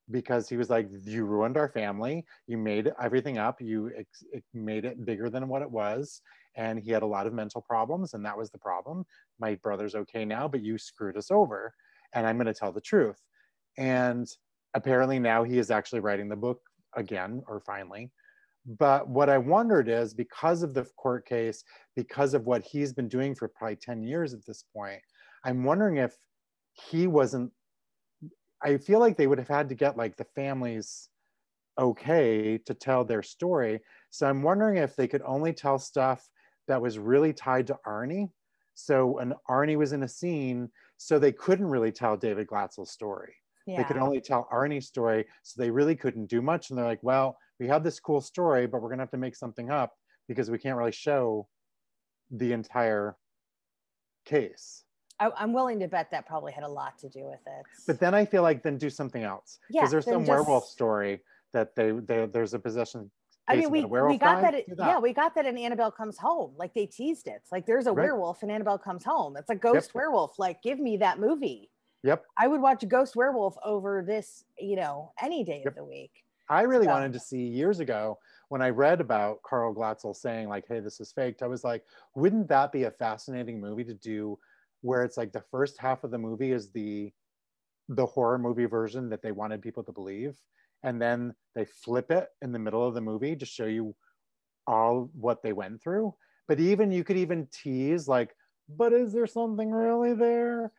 because he was like, you ruined our family, you made everything up, you made it bigger than what it was, and he had a lot of mental problems, and that was the problem. My brother's okay now, but you screwed us over, and I'm going to tell the truth. And apparently now he is actually writing the book again, or finally. But what I wondered is, because of the court case, because of what he's been doing for probably 10 years at this point, I'm wondering if he wasn't, I feel like they would have had to get like the family's okay to tell their story. So I'm wondering if they could only tell stuff that was really tied to Arnie. So when Arnie was in a scene, so they couldn't really tell David Glatzel's story. Yeah. They could only tell Arnie's story, so they really couldn't do much. And they're like, well, we have this cool story, but we're gonna have to make something up because we can't really show the entire case. I'm willing to bet that probably had a lot to do with it. But then I feel like then do something else. Because there's some werewolf story that there's a possession. I mean, we got that. We got that in Annabelle Comes Home. Like they teased it. It's like there's a werewolf in Annabelle Comes Home. It's a ghost werewolf. Like give me that movie. Yep. I would watch Ghost Werewolf over this, you know, any day of the week. I really wanted to see years ago when I read about Carl Glatzel saying like, hey, this is faked. I was like, wouldn't that be a fascinating movie to do, where it's like the first half of the movie is the horror movie version that they wanted people to believe, and then they flip it in the middle of the movie to show you all what they went through. But even you could even tease like, but is there something really there?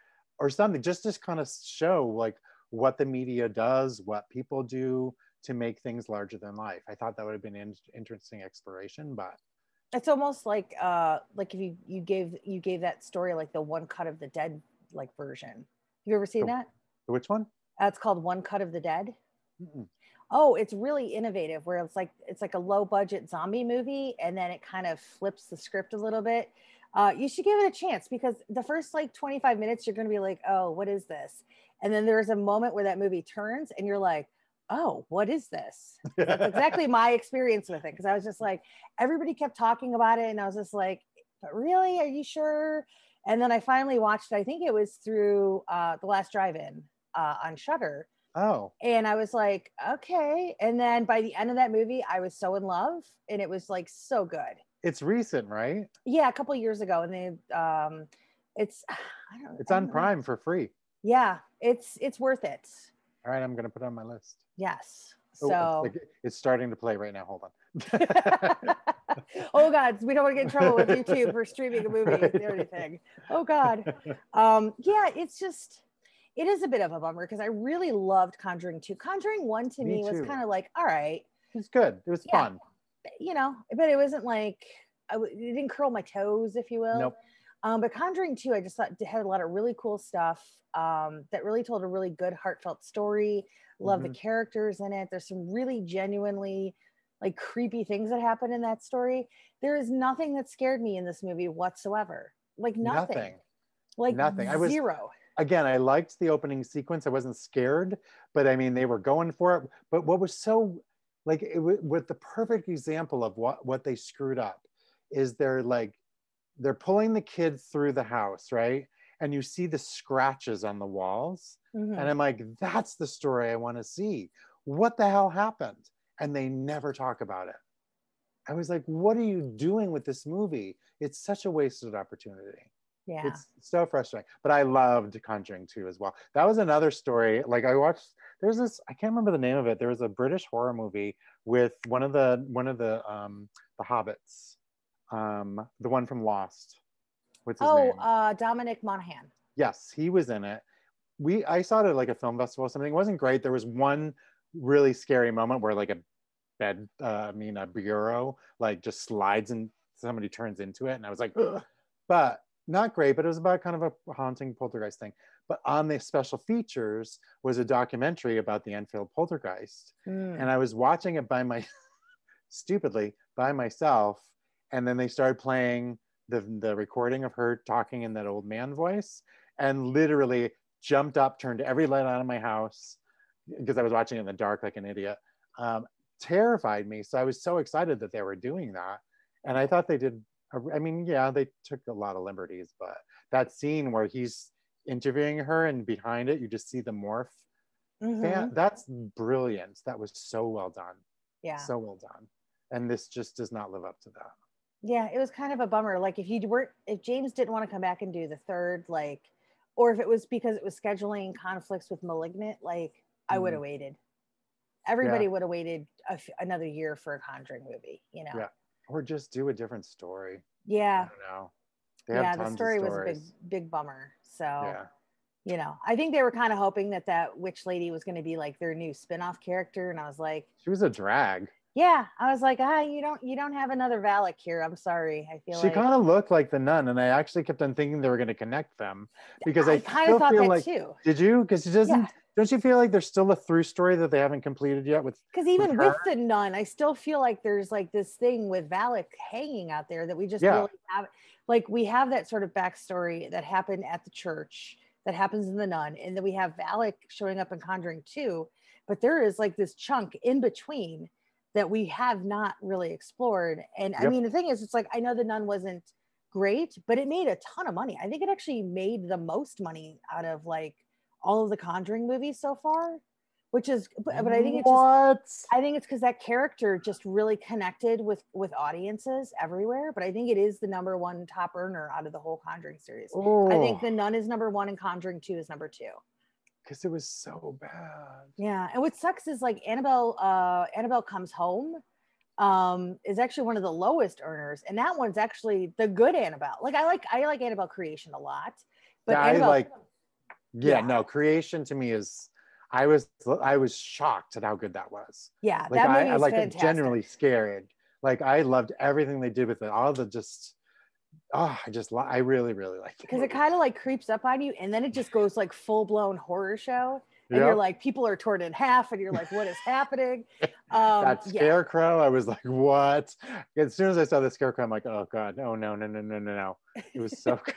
or something, just to kind of show like what the media does, what people do to make things larger than life. I thought that would have been an interesting exploration, but it's almost like if you gave that story like the One Cut of the Dead like version. Have you ever seen that? Which one? It's called One Cut of the Dead. Mm-mm. Oh, it's really innovative where it's like a low budget zombie movie, and then it kind of flips the script a little bit. You should give it a chance, because the first like 25 minutes you're going to be like, oh, what is this? And then there's a moment where that movie turns and you're like, oh, what is this? That's exactly my experience with it, because I was just like, everybody kept talking about it and I was just like, but really, are you sure? And then I finally watched it. I think it was through The Last Drive-In on Shudder. Oh. And I was like, okay. And then by the end of that movie, I was so in love, and it was like so good. It's recent, right? Yeah, a couple of years ago, and they it's I don't know. It's on Prime for free. Yeah, it's worth it. All right, I'm gonna put it on my list. Yes. Oh, So it's starting to play right now. Hold on. Oh God, we don't want to get in trouble with YouTube for streaming a movie or anything. Oh God. Yeah, it is a bit of a bummer, because I really loved Conjuring 2. Conjuring 1 to me was kind of like, all right. It was good. It was fun. You know, but it wasn't like, it didn't curl my toes, if you will. Nope. But Conjuring 2, I just thought it had a lot of really cool stuff that really told a really good, heartfelt story. Love the characters in it. There's some really genuinely like creepy things that happen in that story. There is nothing that scared me in this movie whatsoever. Like nothing. Like nothing. Zero. Again, I liked the opening sequence. I wasn't scared, but I mean, they were going for it. But what was so like, with the perfect example of what they screwed up is they're pulling the kid through the house, right? And you see the scratches on the walls. And I'm like, that's the story I want to see. What the hell happened? And they never talk about it. I was like, what are you doing with this movie? It's such a wasted opportunity. Yeah. It's so frustrating. But I loved Conjuring 2 as well. That was another story. Like I watched, there's this, I can't remember the name of it. There was a British horror movie with one of the Hobbits. The one from Lost. What's his name? Dominic Monaghan. Yes, he was in it. I saw it at like a film festival or something. It wasn't great. There was one really scary moment where like a bureau like just slides and somebody turns into it, and I was like, ugh. But not great. But it was about kind of a haunting poltergeist thing. But on the special features was a documentary about the Enfield poltergeist, and I was watching it stupidly by myself, and then they started playing the recording of her talking in that old man voice, and literally jumped up, turned every light on in my house because I was watching it in the dark like an idiot. Terrified me. So I was so excited that they were doing that. And I thought they did, they took a lot of liberties, but that scene where he's interviewing her and behind it, you just see the morph. That's brilliant. That was so well done. Yeah. So well done. And this just does not live up to that. Yeah, it was kind of a bummer. Like if James didn't want to come back and do the third, like, or if it was because it was scheduling conflicts with Malignant, like I would have waited. Everybody would have waited another year for a Conjuring movie, you know? Yeah, or just do a different story. Yeah. I don't know. The story was a big bummer. So, you know, I think they were kind of hoping that witch lady was going to be like their new spin-off character. And I was like, she was a drag. Yeah, I was like, you don't have another Valak here. I'm sorry. I feel she kind of looked like the nun, and I actually kept on thinking they were going to connect them because I kind of thought that like, too. Did you? Because she doesn't. Yeah. Don't you feel like there's still a through story that they haven't completed yet with? Because even with the nun, I still feel like there's like this thing with Valak hanging out there that we just really have. Like we have that sort of backstory that happened at the church that happens in the nun, and then we have Valak showing up in Conjuring 2, but there is like this chunk in between that we have not really explored. And I mean, the thing is, it's like, I know the nun wasn't great, but it made a ton of money. I think it actually made the most money out of like all of the Conjuring movies so far, which is, but I think it's I think it's because that character just really connected with audiences everywhere. But I think it is the #1 top earner out of the whole Conjuring series. I think the nun is #1 and Conjuring 2 is #2. Because it was so bad. Yeah, and what sucks is like Annabelle Comes Home is actually one of the lowest earners, and that one's actually the good Annabelle. Like I like Annabelle Creation a lot, but Yeah, no, Creation to me is, I was shocked at how good that was. Yeah, Like that movie I is like fantastic. genuinely scared. Like I loved everything they did with it. All the just, I really, really liked it. Because it kind of like creeps up on you, and then it just goes like full blown horror show, and Yep. you're like, people are torn in half, and you're like, what is happening? That scarecrow, I was like, what? As soon as I saw the scarecrow, I'm like, oh god, no, no, no, no, no, no, no. It was so good.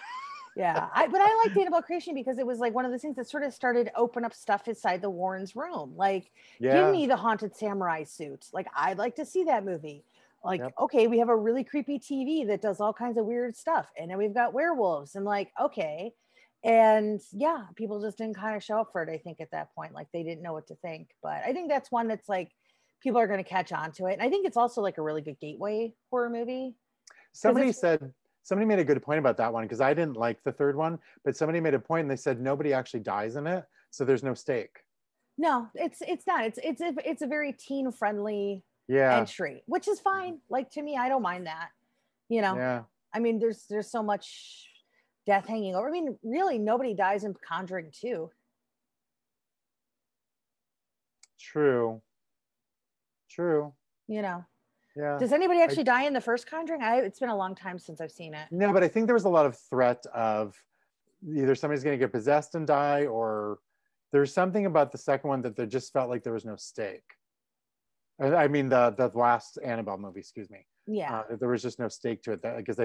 Yeah, but I liked Annabelle Creation because it was like one of those things that sort of started to open up stuff inside the Warrens' room. Like, give me the haunted samurai suit. Like, I'd like to see that movie. Like, okay, we have a really creepy TV that does all kinds of weird stuff, and then we've got werewolves, and like, okay, and yeah, people just didn't kind of show up for it. I think at that point, like, they didn't know what to think. But I think that's one that's like people are going to catch on to it, and I think it's also like a really good gateway horror movie. Somebody made a good point about that one, because I didn't like the third one, but somebody made a point and they said nobody actually dies in it, so there's no stake. No, it's not. It's a very teen friendly entry, which is fine. Like, to me, I don't mind that. You know, I mean, there's so much death hanging over. I mean, really, nobody dies in Conjuring 2. True. You know. Yeah. Does anybody actually die in the first Conjuring? It's been a long time since I've seen it. No, but I think there was a lot of threat of either somebody's going to get possessed and die, or there's something about the second one that there just felt like there was no stake. I mean, the last Annabelle movie, excuse me. Yeah. There was just no stake to it, because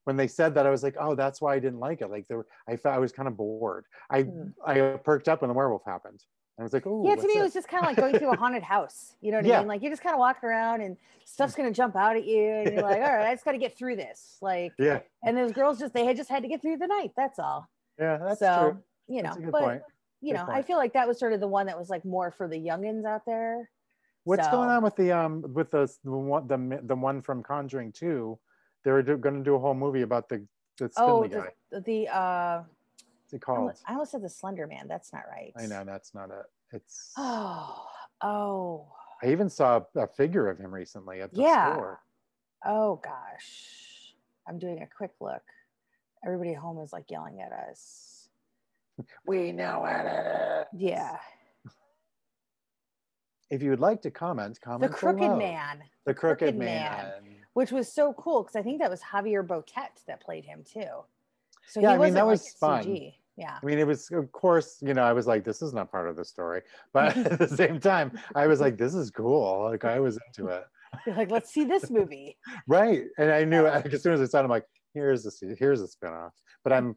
when they said that, I was like, oh, that's why I didn't like it. Like I felt I was kind of bored. I perked up when the werewolf happened. I was like, oh, yeah, to me, it was just kind of like going through a haunted house. You know what I mean? Like, you just kind of walk around and stuff's going to jump out at you. And you're like, all right, I just got to get through this. Like, and those girls they had just had to get through the night. That's all. Yeah, that's true. You know, that's a good but, point. You know, I feel like that was sort of the one that was like more for the youngins out there. What's going on with the one from Conjuring 2? They were going to do a whole movie about the spindly guy. What's it called? I almost said the Slender Man. That's not right. I know, that's not it. It's I even saw a figure of him recently at the store. Oh gosh, I'm doing a quick look. Everybody at home is like yelling at us. We know what it is. Yeah. If you would like to comment The Crooked below. Man. The Crooked Man. Which was so cool, because I think that was Javier Botet that played him too. So yeah, I mean, that was fun. CG. Yeah. I mean, it was, of course, you know, I was like, this is not part of the story. But at the same time, I was like, this is cool. Like, I was into it. You're like, let's see this movie. Right. And I knew, as soon as I saw it, I'm like, here's a spinoff. But I'm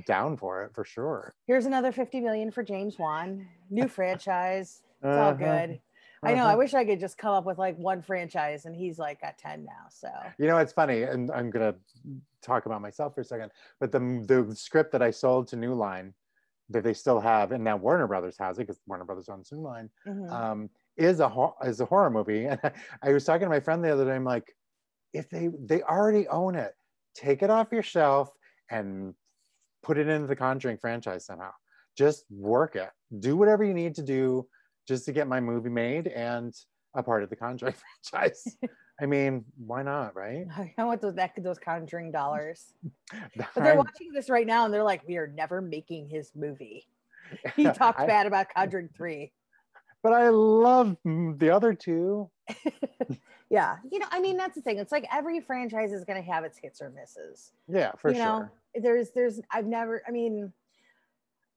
down for it, for sure. Here's another $50 million for James Wan. New franchise. It's all good. I know. I wish I could just come up with like one franchise, and he's like got 10 now. So, you know, it's funny, and I'm gonna talk about myself for a second, but the script that I sold to New Line, that they still have, and now Warner Brothers has it because Warner Brothers owns New Line, is a horror movie. And I was talking to my friend the other day. I'm like, if they already own it, take it off your shelf and put it into the Conjuring franchise somehow. Just work it. Do whatever you need to do just to get my movie made and a part of the Conjuring franchise. I mean, why not, right? I want those Conjuring dollars. But they're watching this right now, and they're like, we are never making his movie. He talked bad about Conjuring 3. But I love the other two. Yeah. You know, I mean, that's the thing. It's like every franchise is going to have its hits or misses. Yeah, for sure. Know, I've never, I mean,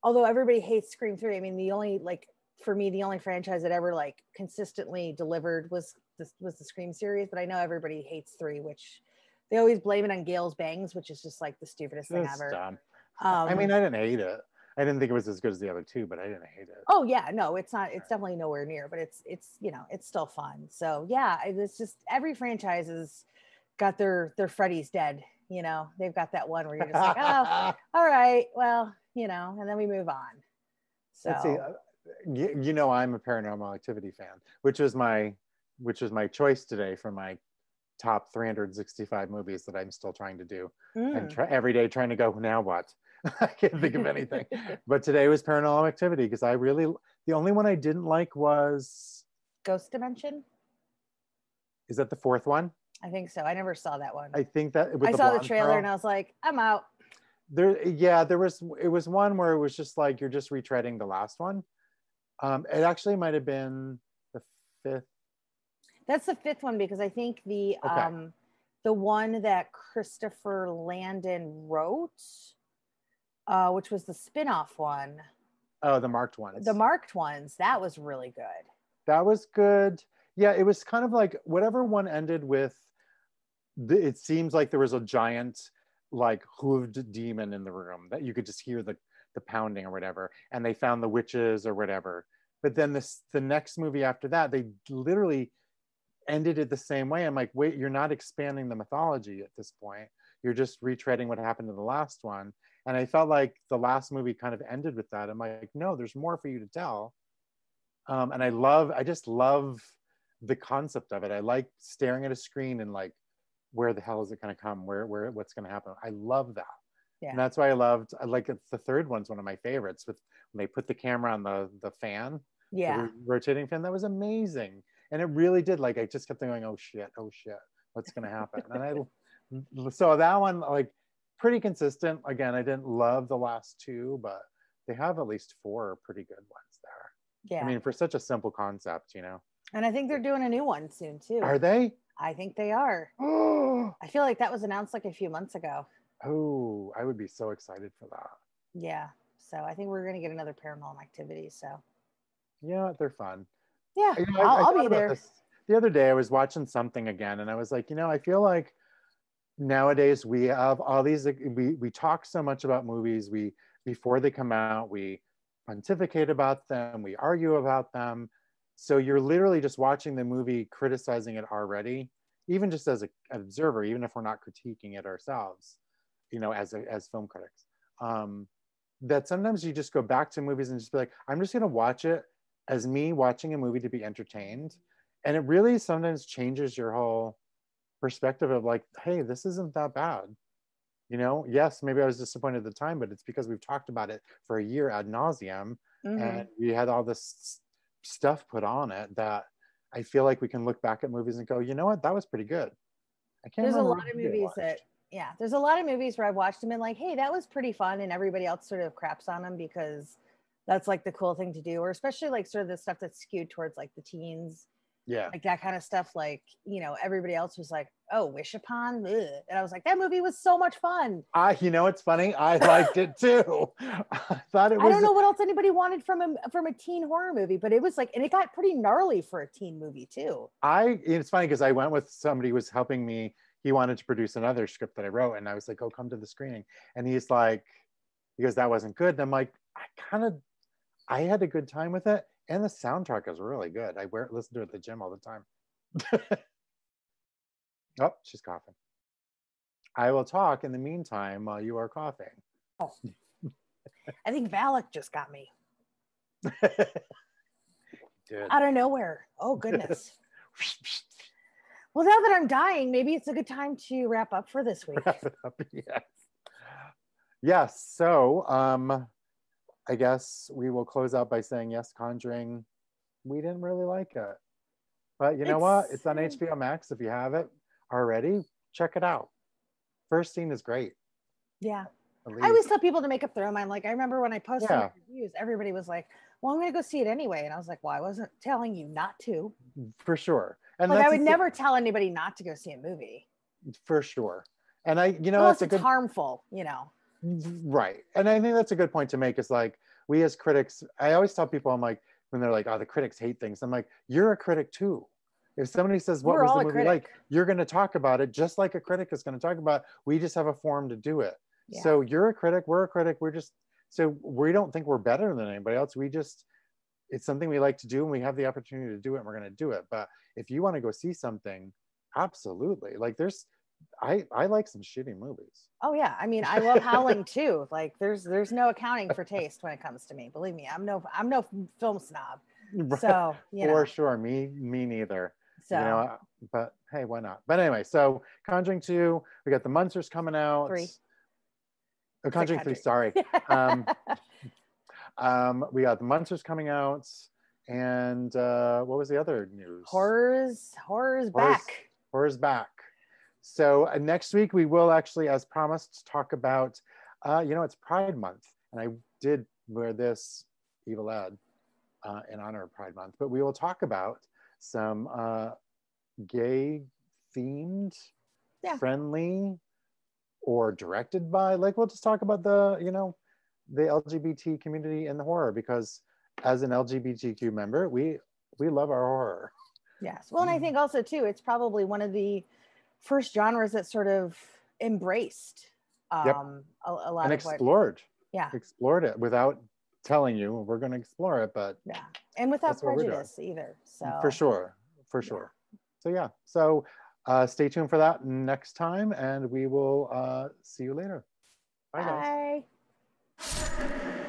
although everybody hates Scream 3, I mean, for me, the only franchise that ever like consistently delivered was the Scream series. But I know everybody hates 3, which they always blame it on Gail's bangs, which is just like the stupidest thing ever. Dumb. I mean, I didn't hate it. I didn't think it was as good as the other two, but I didn't hate it. Oh yeah, no, it's not. It's definitely nowhere near, but it's you know, it's still fun. So yeah, it's just every franchise has got their Freddy's dead. You know, they've got that one where you're just like, oh, all right, well, you know, and then we move on. So let's see. You know, I'm a Paranormal Activity fan, which was my choice today for my top 365 movies that I'm still trying to do. I'm every day trying to go, now what? I can't think of anything. But today was Paranormal Activity, because the only one I didn't like was Ghost Dimension. Is that the fourth one? I think so. I never saw that one. I think that I saw the trailer and I was like, I'm out. it was one where it was just like you're just retreading the last one. It actually might have been the fifth. That's the fifth one, because I think the one that Christopher Landon wrote, which was the spin-off one. Oh, the marked ones. The marked ones, that was really good. That was good. Yeah, it was kind of like whatever one ended with, it seems like there was a giant, like, hooved demon in the room that you could just hear the pounding or whatever, and they found the witches or whatever. But then the next movie after that, they literally ended it the same way. I'm like, wait, you're not expanding the mythology at this point. You're just retreading what happened to the last one. And I felt like the last movie kind of ended with that. I'm like, no, there's more for you to tell. And I just love the concept of it. I like staring at a screen and like, where the hell is it going to come? What's going to happen? I love that. Yeah. And that's why I like the third one's one of my favorites, with when they put the camera on the fan, the rotating fan. That was amazing. And it really did, like, I just kept going, oh shit, what's going to happen? And so that one, like, pretty consistent. Again, I didn't love the last two, but they have at least 4 pretty good ones there. Yeah. I mean, for such a simple concept, you know. And I think they're doing a new one soon too. Are they? I think they are. I feel like that was announced like a few months ago. Oh, I would be so excited for that. Yeah. So I think we're going to get another Paranormal Activity. So. Yeah, they're fun. Yeah, you know, I'll be there. The other day I was watching something again, and I was like, you know, I feel like nowadays we have all these, we talk so much about movies. Before they come out, we pontificate about them, we argue about them. So you're literally just watching the movie, criticizing it already, even just as an observer, even if we're not critiquing it ourselves, you know, as film critics. That sometimes you just go back to movies and just be like, I'm just going to watch it as me watching a movie to be entertained. And it really sometimes changes your whole perspective of like, hey, this isn't that bad. You know, yes, maybe I was disappointed at the time, but it's because we've talked about it for a year ad nauseum, and we had all this stuff put on it that I feel like we can look back at movies and go, you know what, that was pretty good. There's a lot of movies there's a lot of movies where I've watched them and like, hey, that was pretty fun, and everybody else sort of craps on them because that's like the cool thing to do, or especially like sort of the stuff that's skewed towards like the teens. Yeah. Like that kind of stuff. Like, you know, everybody else was like, oh, Wish Upon. Ugh. And I was like, that movie was so much fun. You know, it's funny. I liked it too. I thought it was. I don't know what else anybody wanted from a teen horror movie, but it was like, and it got pretty gnarly for a teen movie too. It's funny because I went with somebody who was helping me. He wanted to produce another script that I wrote, and I was like, oh, come to the screening. And he goes, that wasn't good. And I'm like, I had a good time with it. And the soundtrack is really good. I listen to it at the gym all the time. Oh, she's coughing. I will talk in the meantime while you are coughing. Oh. I think Valak just got me. Out of nowhere. Oh, goodness. Well, now that I'm dying, maybe it's a good time to wrap up for this week. Wrap it up, yes. Yes, so I guess we will close out by saying, yes, Conjuring, we didn't really like it. But you know what? It's on HBO Max. If you have it already, check it out. First scene is great. Yeah. I always tell people to make up their own mind. Like, I remember when I posted my reviews, everybody was like, well, I'm going to go see it anyway. And I was like, well, I wasn't telling you not to. For sure. And like, I would never tell anybody not to go see a movie. For sure. And unless it's harmful, you know. Right. And I think that's a good point to make, is like, we as critics, I always tell people, I'm like, when they're like, oh, the critics hate things, I'm like, you're a critic too. If somebody says, what was the movie like, you're going to talk about it just like a critic is going to talk about. We just have a forum to do it. Yeah. So you're a critic, we're a critic, so we don't think we're better than anybody else. It's something we like to do, and we have the opportunity to do it, and we're going to do it. But if you want to go see something, absolutely. Like I like some shitty movies. Oh yeah, I mean, I love Howling too. Like there's no accounting for taste when it comes to me. Believe me, I'm no film snob. Right. So for sure, me neither. So, you know, but hey, why not? But anyway, so Conjuring 2, we got the Munsters coming out. 3. Oh, Conjuring 3, sorry. We got the Munsters coming out, and what was the other news? Horror's back. Horror's back. So next week we will actually, as promised, talk about It's Pride Month, and I did wear this Evil Ed in honor of Pride Month. But we will talk about some gay-themed, friendly, or directed by. Like, we'll just talk about the LGBT community in the horror, because as an LGBTQ member, we love our horror. Yes. Well, and I think also too, it's probably one of the first genres that sort of embraced a lot and of explored. What, explored it without telling you we're going to explore it, but and without prejudice either. So for sure. So stay tuned for that next time, and we will see you later. Bye, guys. Bye.